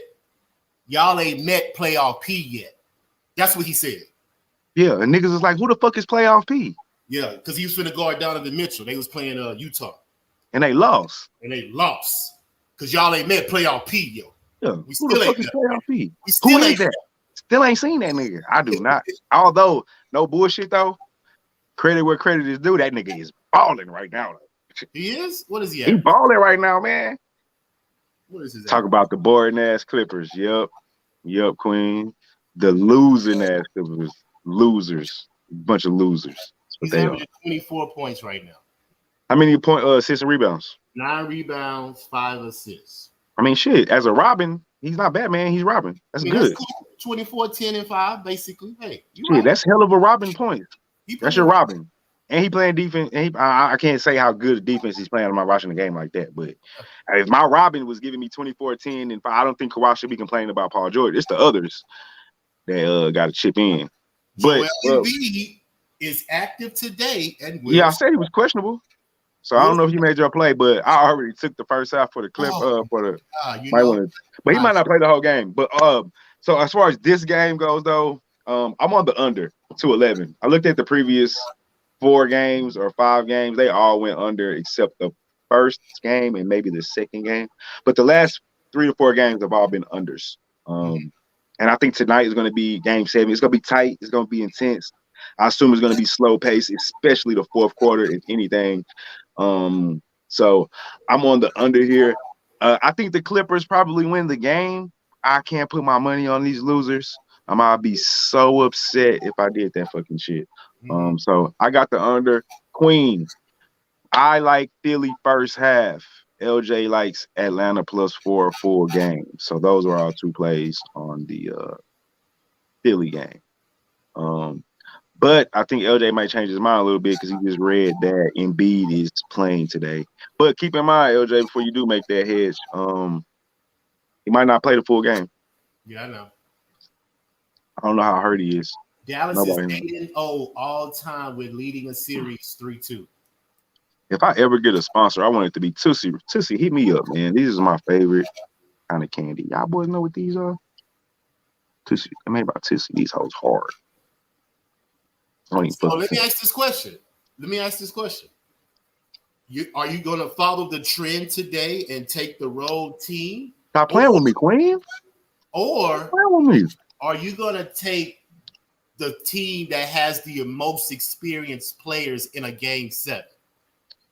y'all ain't met playoff P yet. That's what he said. Yeah, and niggas is like, who the fuck is playoff P? Yeah, because he was finna guard Donovan Mitchell. They was playing Utah. And they lost. Because y'all ain't met playoff P, yo. Yeah, we still ain't playoff P. We still ain't that? Still ain't seen that nigga. I do not. Although, no bullshit though. Credit where credit is due. That nigga is balling right now. He is? What is he at? He balling right now, man. What is his Talk about the boring ass Clippers. Yup, Queen. The losing ass Clippers. Losers. Bunch of losers. He's averaging 24 points right now. How many assists and rebounds? 9 rebounds, 5 assists. I mean, shit. As a Robin, he's not bad, man. He's Robin. That's good. That's cool. 24, 10, and 5, basically. Hey, that's hell of a Robin point. That's your Robin. And he playing defense. And I can't say how good defense he's playing. I'm not watching the game like that. But if my Robin was giving me 24, 10, and 5, I don't think Kawhi should be complaining about Paul George. It's the others that got to chip in. But Embiid is active today. And I said he was questionable. So I don't know if you made your play, but I already took the first half for the clip but he might not play the whole game. But so as far as this game goes though, I'm on the under 211. I looked at the previous 4 games or 5 games, they all went under except the first game and maybe the second game. But the last 3 to 4 games have all been unders. And I think tonight is going to be game 7. It's going to be tight. It's going to be intense. I assume it's going to be slow pace, especially the fourth quarter, if anything. So I'm on the under here. I think the Clippers probably win the game. I can't put my money on these losers. I'd be so upset if I did that fucking shit. So I got the under. Queen. I like Philly first half. LJ likes Atlanta +4 full game. So those are our 2 plays on the Philly game. But I think LJ might change his mind a little bit because he just read that Embiid is playing today. But keep in mind, LJ, before you do make that hedge, he might not play the full game. Yeah, I know. I don't know how hurt he is. Dallas is 8-0 all time with leading a series 3-2. If I ever get a sponsor, I want it to be Tootsie. Tootsie, hit me up, man. These are my favorite kind of candy. Y'all boys know what these are? Tootsie. I made about Tootsie. These hoes hard. So let me ask this question. Are you going to follow the trend today and take the road team? Stop playing with me, Queen. Or with me. Are you going to take the team that has the most experienced players in a game 7?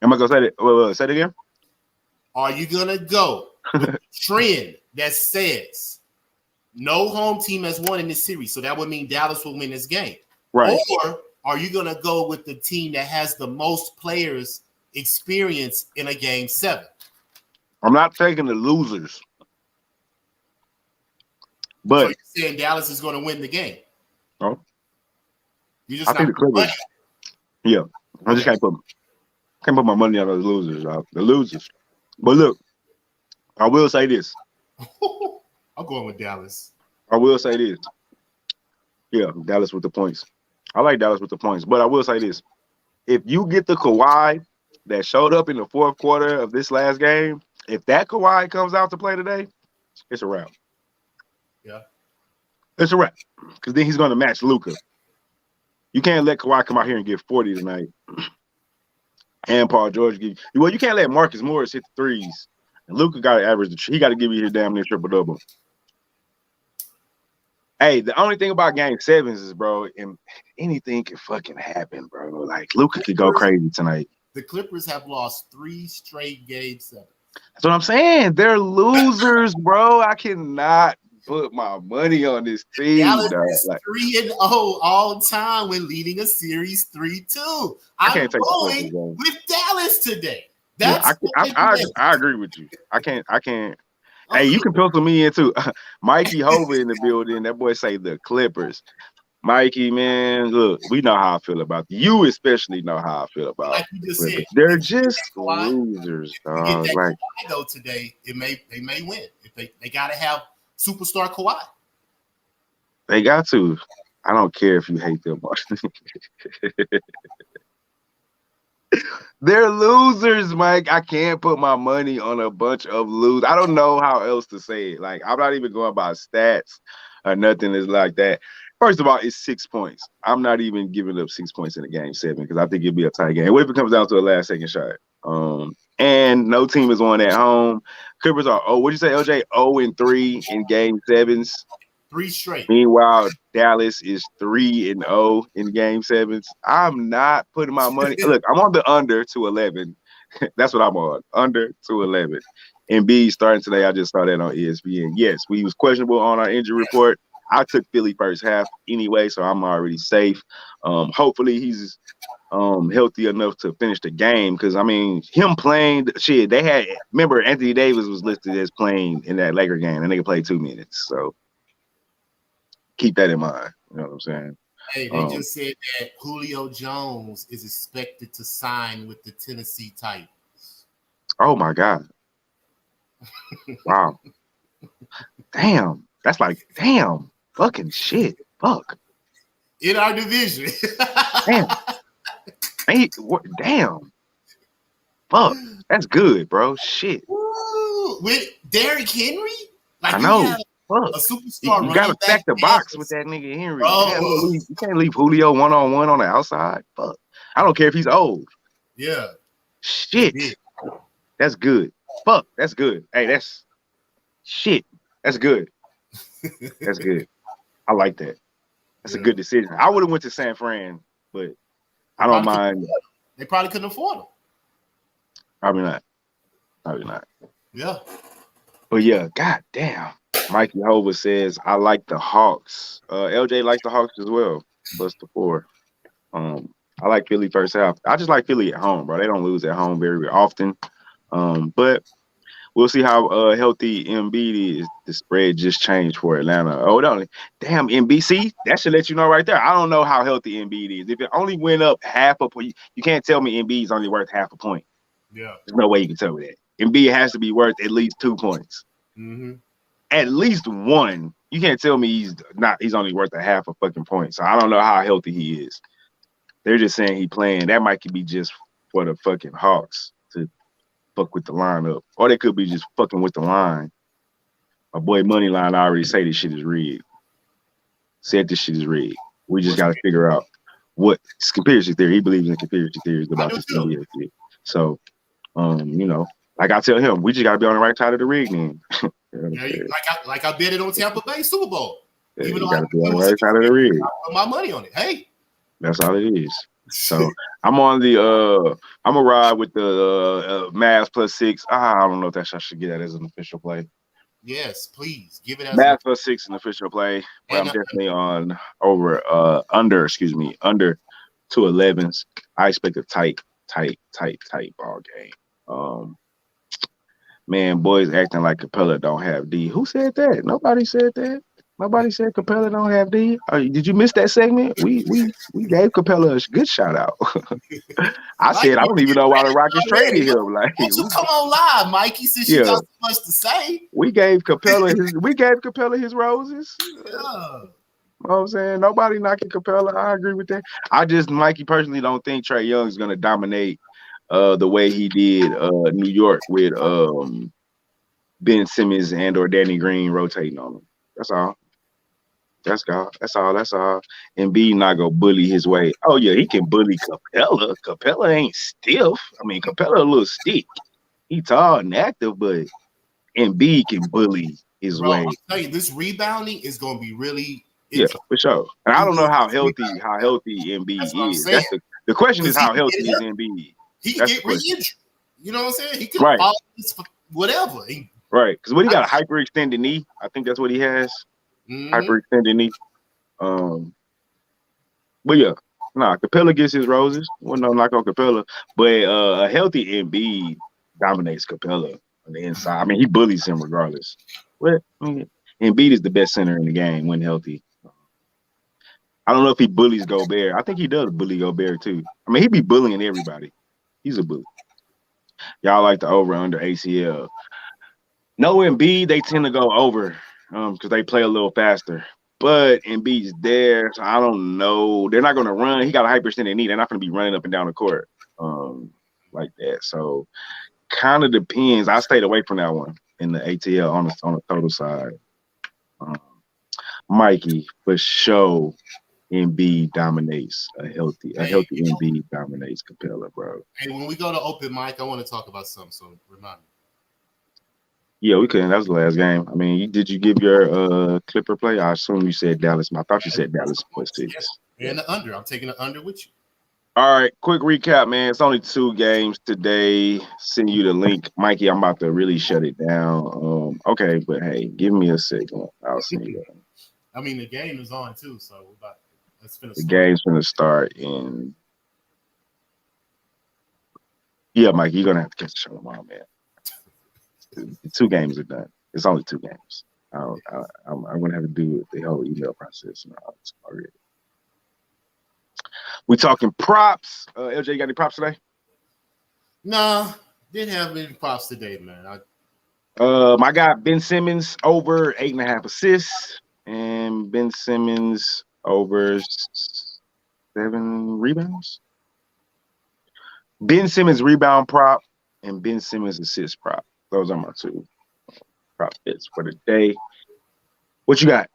Am I going to say it? Say it again? Are you going to go with the trend that says no home team has won in this series? So that would mean Dallas will win this game. Right. Or are you going to go with the team that has the most players experience in a game 7? I'm not taking the losers. But so you're saying Dallas is going to win the game? Oh. You just I think the Clippers. Yeah. I just can't put my money on those losers. The losers. But look, I will say this. I'm going with Dallas. I will say this. Yeah, Dallas with the points. I like Dallas with the points. But I will say this. If you get the Kawhi that showed up in the fourth quarter of this last game, if that Kawhi comes out to play today, it's a wrap. Yeah. It's a wrap. Because then he's going to match Luka. You can't let Kawhi come out here and get 40 tonight. And Paul George give you. Well, you can't let Marcus Morris hit the threes. And Luka got to average he got to give you his damn near triple-double. Hey, the only thing about game 7s is, bro, anything can fucking happen, bro. Like, Luka could go crazy tonight. The Clippers have lost 3 straight game 7. That's what I'm saying. They're losers, bro. I cannot put my money on this team. Dallas is 3-0 all time when leading a series 3-2. I'm going with Dallas today. That's I agree with you. I can't. Okay. Hey, you can pencil me in too. Mikey Hova in the building. That boy say the Clippers. Mikey, man, look, we know how I feel about you. Especially know how I feel about. Like you just said, they're just losers, dog. Like though today, they may win if they got to have superstar Kawhi. They got to. I don't care if you hate them. They're losers, Mike. I can't put my money on a bunch of losers. I don't know how else to say it. Like, I'm not even going by stats or nothing is like that. First of all, it's 6 points. I'm not even giving up 6 points in a game 7 because I think it'd be a tight game. What if it comes down to a last second shot? And no team is won at home. Clippers are what'd you say, LJ? 0-3 in game 7s. 3 straight. Meanwhile, Dallas is 3-0 in game 7s. I'm not putting my money. Look, I'm on the under to 11. That's what I'm on. Under to 11. Embiid starting today. I just saw that on ESPN. Yes, we was questionable on our injury report. I took Philly first half anyway, so I'm already safe. Hopefully he's healthy enough to finish the game because, I mean, him playing shit, they had – remember, Anthony Davis was listed as playing in that Laker game, and they could play 2 minutes. So keep that in mind. You know what I'm saying? Hey, they just said that Julio Jones is expected to sign with the Tennessee Titans. Oh, my God. Wow. Damn. That's like, damn. Fucking shit. Fuck. In our division. Damn. Hey, damn. Fuck. That's good, bro. Shit. Ooh, with Derrick Henry? Like, I know. Fuck. A superstar. You gotta stack the box with that nigga Henry. Bro. You can't leave Julio one-on-one on the outside. Fuck. I don't care if he's old. Yeah. Shit. That's good. Fuck. That's good. Hey, that's shit. That's good. That's good. I like that. That's a good decision. I would have went to San Fran, but I don't mind. They probably couldn't afford him. Probably not. Yeah. But yeah, god damn. Mikey Hova says, I like the Hawks. LJ likes the Hawks as well. Bust the 4. I like Philly first half. I just like Philly at home, bro. They don't lose at home very often. But We'll see how healthy Embiid is. The spread just changed for Atlanta. Oh, don't damn NBC. That should let you know right there. I don't know how healthy Embiid is. If it only went up half a point, you can't tell me Embiid's only worth half a point. Yeah, there's no way you can tell me that. Embiid has to be worth at least 2 points. Mm-hmm. At least one. You can't tell me he's only worth a half a fucking point. So I don't know how healthy he is. They're just saying he playing. That might be just for the fucking Hawks to fuck with the lineup. Or they could be just fucking with the line. My boy Moneyline already say this shit is rigged. Said this shit is rigged. We just got to figure out what conspiracy theory. He believes in conspiracy theories about this NBA shit. So, like I tell him, we just got to be on the right side of the rig then. like I bet it on Tampa Bay Super Bowl. Yeah, even though I be on the right side of the rig. I put my money on it. Hey. That's all it is. So I'm on the I'm gonna ride with the Mavs +6. I don't know if I should get that as an official play. Yes, please give it as Mavs +6 an official play. But I'm definitely on under 211s. I expect a tight ball game. Man, boys acting like Capella don't have D. Who said that? Nobody said that. Nobody said Capella don't have D. Did you miss that segment? We gave Capella a good shout out. I said I don't even know why the Rockets traded him. Like, won't you come on live, Mikey? Since you got so much to say, we gave Capella his roses. Yeah. You know what I'm saying? Nobody knocking Capella. I agree with that. Mikey personally don't think Trae Young is gonna dominate the way he did New York with Ben Simmons and or Danny Green rotating on him. That's all. That's all. Embiid not gonna bully his way. Oh yeah, he can bully Capella. Capella ain't stiff. I mean, Capella a little stick. He tall and active, but Embiid can bully his way. I'll tell you, this rebounding is gonna be really for sure. And I don't know how healthy Embiid is. That's the question is how healthy is Embiid. He can get re-injured. You know what I'm saying? He can fall whatever. Right, because he got a hyperextended knee. I think that's what he has. Mm-hmm. Hyperextended knee. But yeah, Capella gets his roses. Well, no, not on Capella, but a healthy Embiid dominates Capella on the inside. I mean, he bullies him regardless. But Embiid is the best center in the game when healthy. I don't know if he bullies Gobert. I think he does bully Gobert too. I mean, he be bullying everybody. He's a bully. Y'all like the over under ACL. No Embiid, they tend to go over because they play a little faster. But Embiid's there, so I don't know. They're not going to run. He got a hyperextended knee. They're not going to be running up and down the court like that. So kind of depends. I stayed away from that one in the ATL on the total side. Mikey, for sure, Embiid dominates. A healthy Embiid dominates Capella, bro. Hey, when we go to open mic, I want to talk about something, so remind me. Yeah, we couldn't. That was the last game. I mean, did you give your Clipper play? I assume you said Dallas. I thought you said Dallas +6. Yeah, and the under. I'm taking the under with you. All right, quick recap, man. It's only 2 games today. Send you the link. Mikey, I'm about to really shut it down. Okay, but hey, give me a second. I'll send you that. I mean, the game is on too, so let's finish. The game's gonna start in. Yeah, Mike, you're gonna have to catch the show tomorrow, man. The 2 games are done. It's only 2 games. I'm gonna have to do the whole email process and all this already. We talking props. LJ, you got any props today? Nah, didn't have any props today, man. I got Ben Simmons over 8.5 assists and Ben Simmons over 7 rebounds. Ben Simmons rebound prop and Ben Simmons assist prop. Those are my 2 prop bets for the day. What you got?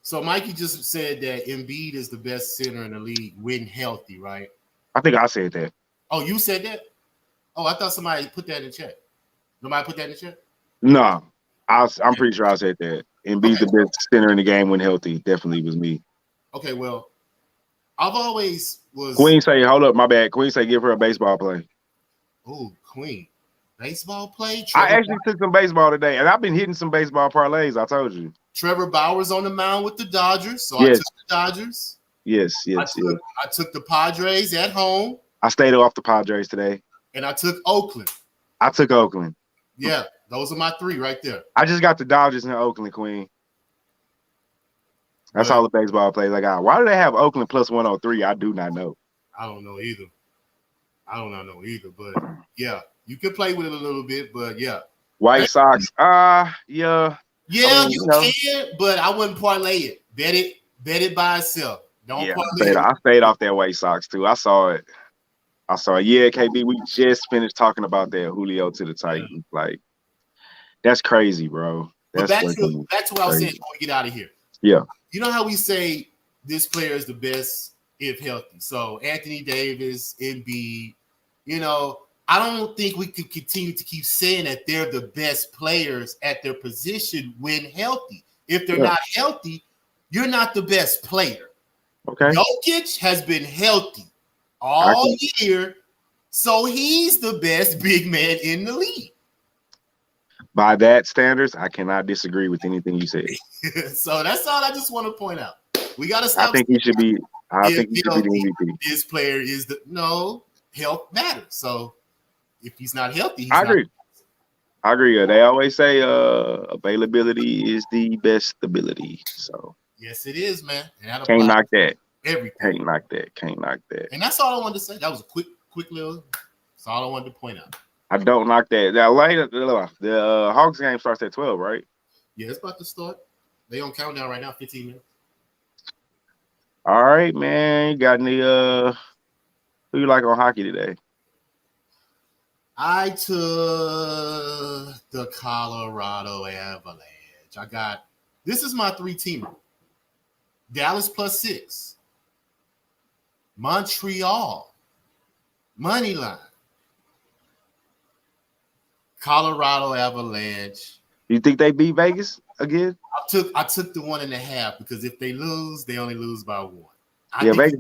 So Mikey just said that Embiid is the best center in the league when healthy, right? I think I said that. Oh, you said that? Oh, I thought somebody put that in chat. Nobody put that in chat? No, I'm pretty sure I said that. Embiid's the best center in the game when healthy. Definitely was me. Okay, well, I've always was. Queen say, hold up, my bad. Queen say, give her a baseball play. Oh, Queen. Baseball play? I actually took some baseball today, and I've been hitting some baseball parlays. I told you. Trevor Bauer's on the mound with the Dodgers, so yes. I took the Dodgers. Yes. I took the Padres at home. I stayed off the Padres today. And I took Oakland. I took Oakland. Yeah, those are my 3 right there. I just got the Dodgers and Oakland, Queen. That's all the baseball players I got. Why do they have Oakland plus 103? I do not know. I don't know either. But yeah, you can play with it a little bit, but yeah. White Sox, yeah. Yeah, I mean, you can, but I wouldn't parlay it. Bet it by itself. Don't parlay it. I stayed off that White Sox too. I saw it. Yeah, KB, we just finished talking about that Julio to the Titans. Like, that's crazy, bro. But back to what I was saying before we get out of here. Yeah. You know how we say this player is the best if healthy. So Anthony Davis, Embiid, I don't think we can continue to keep saying that they're the best players at their position when healthy. If they're not healthy, you're not the best player. Okay. Jokic has been healthy all year, so he's the best big man in the league. By that standards, I cannot disagree with anything you said. So that's all I just want to point out. We got to stop. I think he should be the MVP. This player is health matters. So if he's not healthy, I agree. They always say availability is the best ability. So yes, it is, man. Can't knock that. Everything. Can't knock that. And that's all I wanted to say. That was a quick little. That's all I wanted to point out. I don't knock that. Now later, the Hawks game starts at 12, right? Yeah, it's about to start. They on countdown right now, 15 minutes. All right, man. You got any who you like on hockey today? I took the Colorado Avalanche. This is my 3-teamer. Dallas +6. Montreal. Money line. Colorado Avalanche. You think they beat Vegas again? I took the 1.5 because if they lose, they only lose by 1. Vegas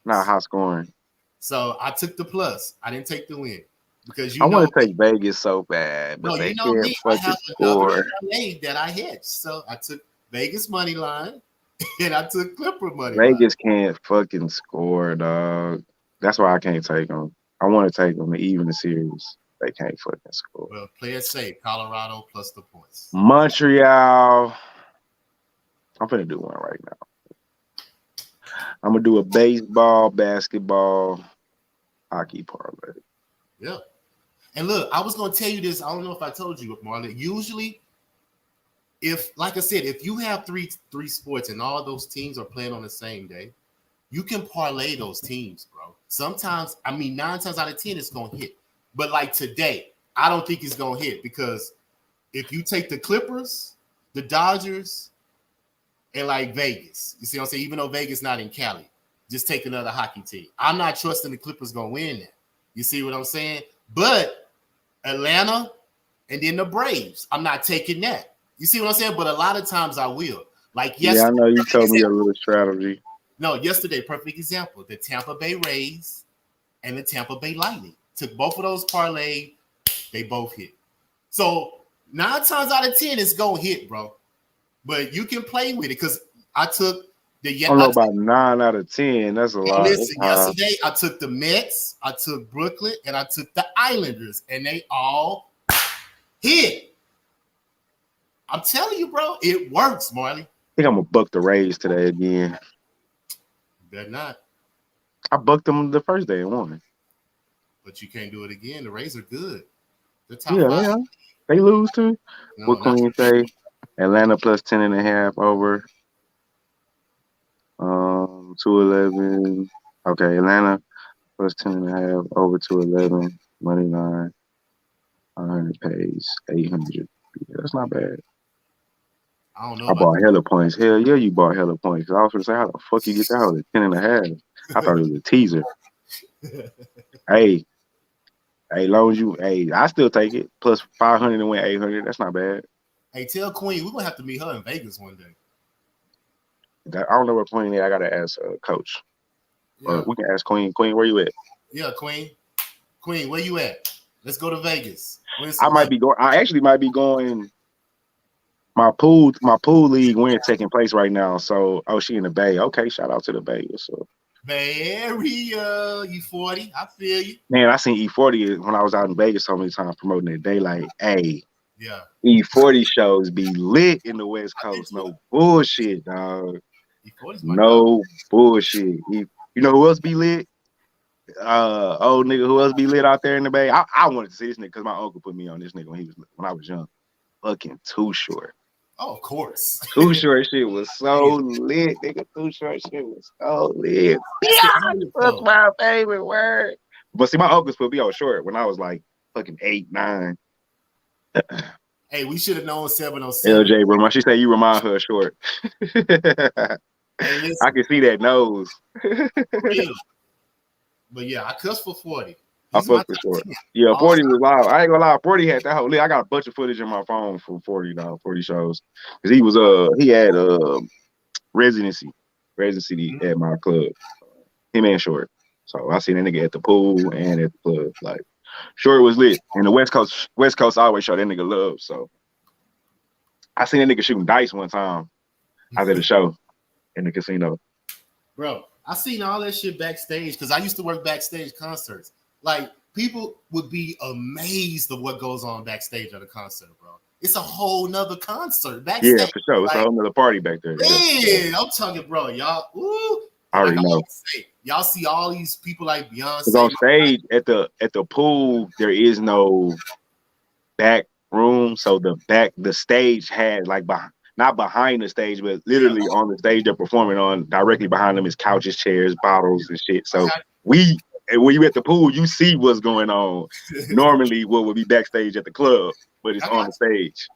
not high scoring. So I took the plus. I didn't take the win because I want to take Vegas so bad, but they can't fucking score. That I hedged, so I took Vegas money line and I took Clipper money. Vegas can't fucking score, dog. That's why I can't take them. I want to take them to even the series. They can't fucking score. Well, play it safe. Colorado plus the points. Montreal. I'm gonna do one right now. I'm gonna do a baseball, basketball, hockey parlay. Yeah. And look, I was gonna tell you this. I don't know if I told you, Marley. Usually, like I said, if you have three sports and all those teams are playing on the same day, you can parlay those teams, bro. Sometimes, 9 times out of 10, it's gonna hit. But like today, I don't think it's gonna hit because if you take the Clippers, the Dodgers, and like Vegas, you see what I'm saying? Even though Vegas not in Cali, just take another hockey team. I'm not trusting the Clippers gonna win that. You see what I'm saying? But Atlanta and then the Braves, I'm not taking that. You see what I'm saying? But a lot of times I will. Like yesterday. Yeah, I know you told me a little strategy. No, yesterday, perfect example. The Tampa Bay Rays and the Tampa Bay Lightning. Took both of those parlay, they both hit. So 9 times out of 10, it's gonna hit, bro. But you can play with it because I took the. I don't know about 9 out of 10. That's a lot. Listen, yesterday I took the Mets, I took Brooklyn, and I took the Islanders, and they all hit. I'm telling you, bro, it works, Marley. I think I'm gonna buck the Rays today again. Better not. I bucked them the first day and won. But you can't do it again. The Rays are good. They're top 5. They lose too. No, what Queen say? Atlanta plus 10.5 over. 211. Okay, Atlanta plus 10.5 over 211. Money line. 100 pays 800. Yeah, that's not bad. I don't know. I bought hella points. Hell yeah, you bought hella points. I was gonna say, how the fuck you get that out at 10.5? I thought it was a teaser. Hey, long as you, I still take it. Plus 500 and win 800. That's not bad. Hey, tell Queen we're gonna have to meet her in Vegas one day. I don't know where Queen is. I gotta ask Coach. Yeah. We can ask Queen. Queen, where you at? Yeah, Queen. Queen, where you at? Let's go to Vegas. I might be going. I actually might be going. My pool league win taking place right now. So, she in the Bay. Okay, shout out to the Bay. So. Very E40. I feel you. Man, I seen E40 when I was out in Vegas so many times promoting it. They like, hey, Yeah. E40 shows be lit in the West Coast. too. No bullshit, dog. E40's my dog. No bullshit. You know who else be lit? Old nigga who else be lit out there in the Bay? I wanted to see this nigga because my uncle put me on this nigga when I was young. Fucking Too Short. Oh, of course. Too Short shit was so lit, nigga. Too Short shit was so lit. Yeah, that's my favorite word. But see, my uncles put me on short when I was like fucking 8, 9. Hey, we should have known 707. LJ, she said you remind her of short. Hey, I can see that nose. But yeah, I cuss for 40. I fuck for short. Yeah, 40 was loud. I ain't gonna lie, 40 had that whole lit. I got a bunch of footage in my phone from 40, dog, 40 shows. Cause he had residency at my club. Him and Short. So I seen that nigga at the pool and at the club. Like Short was lit. And the West Coast always show that nigga love. So I seen that nigga shooting dice one time after the show in the casino. Bro, I seen all that shit backstage because I used to work backstage concerts. Like, people would be amazed of what goes on backstage at a concert, bro. It's a whole nother concert backstage. Yeah, for sure. It's a whole nother party back there. Man, I'm talking, bro. Y'all, I already know. Y'all see all these people like Beyonce. Because on stage at the pool, there is no back room. So the stage had like not behind the stage, but literally on the stage they're performing on. Directly behind them is couches, chairs, bottles, and shit. So when you at the pool, you see what's going on. Normally, what would be backstage at the club, but it's on the stage.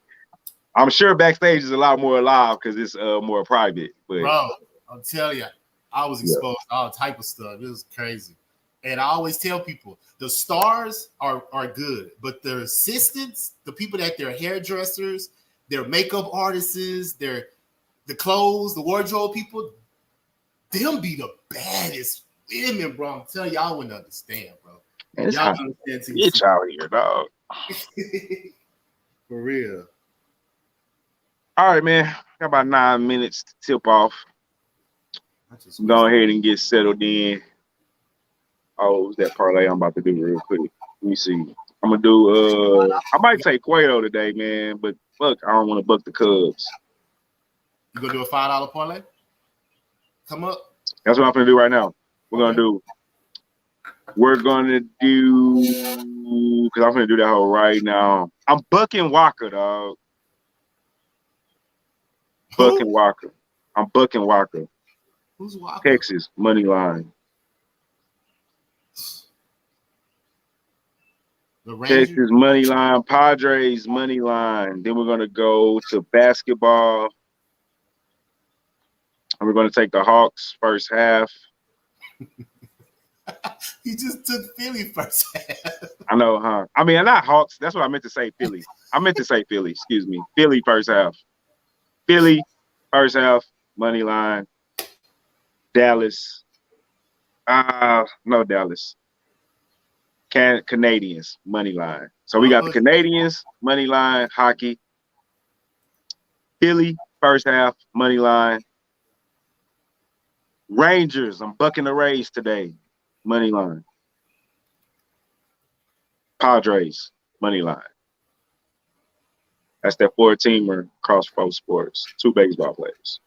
I'm sure backstage is a lot more alive because it's more private. But bro, I'm telling you, I was exposed to all type of stuff. It was crazy. And I always tell people the stars are good, but their assistants, the people that they're hairdressers, their makeup artists, the clothes, the wardrobe people, them be the baddest women, bro. I'm telling you, I wouldn't understand, bro. Man, y'all understand too. Out here, dog. For real. All right, man. Got about 9 minutes to tip off. Go ahead and get settled in. Oh, what's that parlay I'm about to do real quick? Let me see. I'm gonna do I might take Cueto today, man, but fuck, I don't want to buck the Cubs. You gonna do a $5 parlay? Come up. That's what I'm gonna do right now. We're gonna do because I'm gonna do that whole right now. I'm bucking Walker, dog. Bucking Walker. I'm bucking Walker. Who's Walker? Texas money line. Texas money line, Padres money line. Then we're gonna go to basketball. And we're gonna take the Hawks first half. He just took Philly first half. I know, huh? I mean, not Hawks. That's what I meant to say, Philly. I meant to say Philly. Excuse me. Philly first half. Philly first half money line. Dallas. No Dallas. Canadians money line. So we got the Canadians money line, hockey. Philly first half money line. Rangers, I'm bucking the Rays today, money line. Padres money line. That's that 4-teamer across 4 sports. 2 baseball players.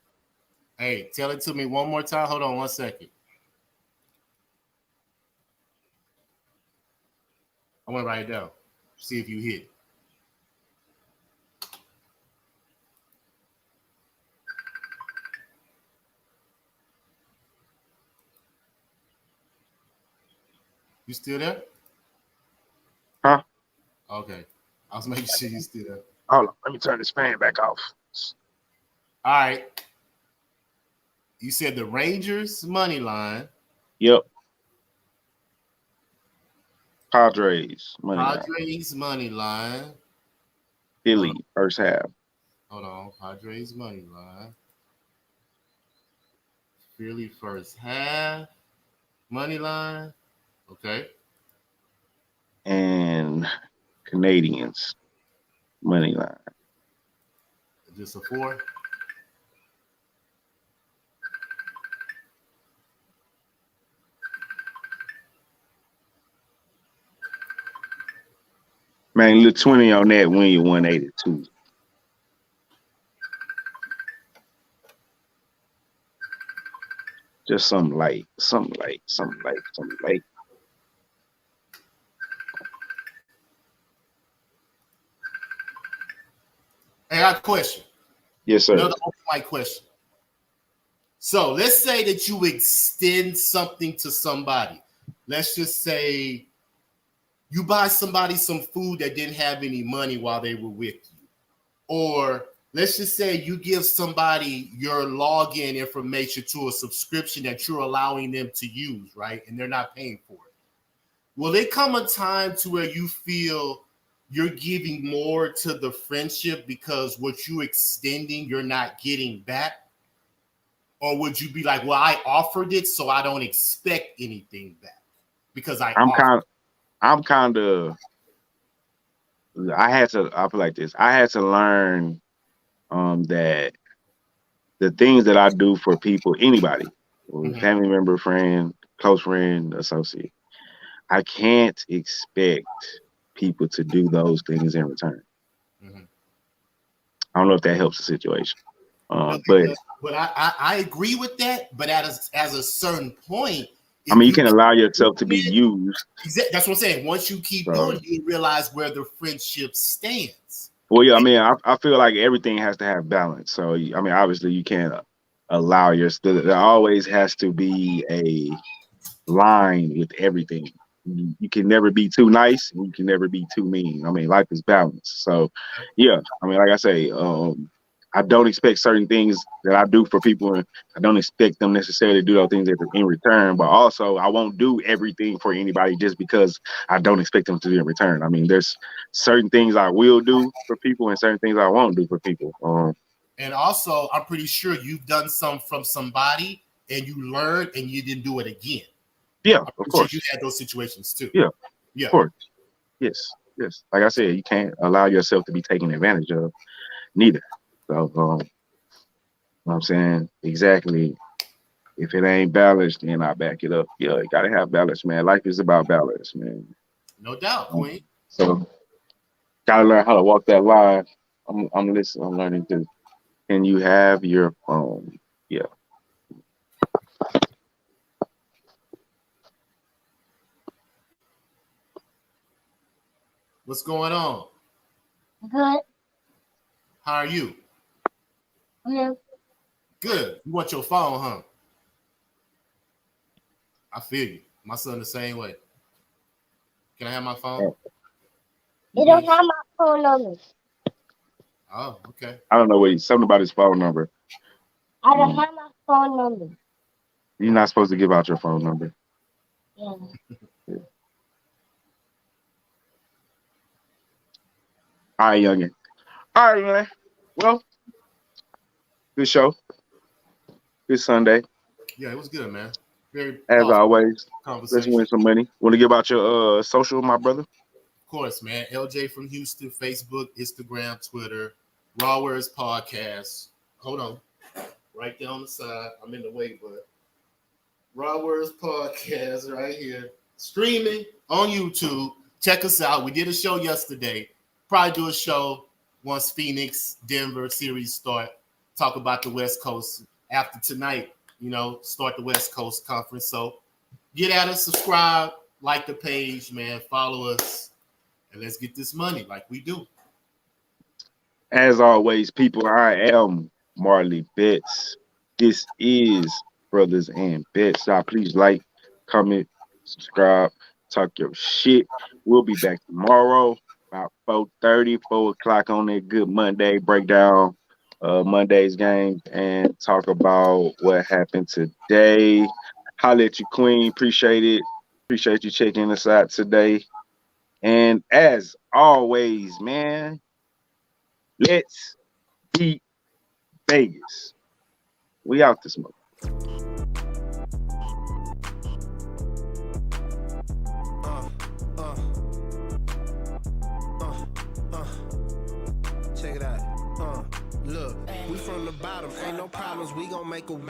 Hey, tell it to me one more time. Hold on 1 second. I want to write it down. See if you hit. You still there? Huh? Okay. I was making sure you still there. Hold on. Let me turn this fan back off. All right. You said the Rangers money line. Yep. Padres money line. Philly first half. Hold on. Padres money line. Philly first half. Money line. Okay. And Canadians money line. Just a 4. Man, little 20 on that when you 182. Just something light. I got a question. Yes, sir. Another open mic question. So let's say that you extend something to somebody. Let's just say you buy somebody some food that didn't have any money while they were with you. Or let's just say you give somebody your login information to a subscription that you're allowing them to use, right? And they're not paying for it. Will there come a time to where you feel you're giving more to the friendship because what you're extending, you're not getting back? Or would you be like, well, I offered it, so I don't expect anything back because I put like this. I had to learn that the things that I do for people, anybody, family member, friend, close friend, associate, I can't expect people to do those things in return. I don't know if that helps the situation. But I agree with that. But as a certain point, I mean, you can allow yourself to be used. That's what I'm saying. Once you keep doing it, you realize where the friendship stands. Well, yeah, I mean, I feel like everything has to have balance. So, I mean, obviously, you can't allow there always has to be a line with everything. You can never be too nice, and you can never be too mean. I mean, life is balanced. So, yeah, I mean, like I say, I don't expect certain things that I do for people, and I don't expect them necessarily to do those things in return. But also, I won't do everything for anybody just because I don't expect them to do in return. I mean, there's certain things I will do for people and certain things I won't do for people. And also, I'm pretty sure you've done some from somebody and you learned and you didn't do it again. Yeah, of course. Sure you had those situations too. Yeah, of course. Yes. Like I said, you can't allow yourself to be taken advantage of, neither. So, you know what I'm saying? Exactly. If it ain't balanced, then I back it up. Yeah, you gotta have balance, man. Life is about balance, man. No doubt, Queen. So, gotta learn how to walk that line. I'm listening. I'm learning to. Can you have your phone? Yeah. What's going on? Good. How are you? Yeah. Good. You want your phone, huh? I feel you. My son the same way. Can I have my phone? You don't have my phone number. Oh, okay. I don't know something about his phone number. I don't have my phone number. You're not supposed to give out your phone number. Yeah. All right, youngin. All right, man. Well, good show. Good Sunday. Yeah, it was good, man. Very as always. Let's win some money. Want to give out your social, my brother? Of course, man. LJ from Houston, Facebook, Instagram, Twitter, Raw Words Podcast. Hold on. Right there on the side. I'm in the way, but Raw Words Podcast right here. Streaming on YouTube. Check us out. We did a show yesterday. Probably do a show once Phoenix, Denver series start. Talk about the West Coast. After tonight, start the West Coast Conference. So get at us, subscribe, like the page, man. Follow us, and let's get this money like we do. As always, people, I am Marley Betts. This is Brothers and Betts. Y'all please like, comment, subscribe, talk your shit. We'll be back tomorrow about 4:30, 4 o'clock on that good Monday. Break down Monday's game and talk about what happened today. Holla at you, Queen. Appreciate it. Appreciate you checking us out today. And as always, man, let's beat Vegas. We out this month. Check it out. Look, we from the bottom, ain't no problems, we gon' make a way.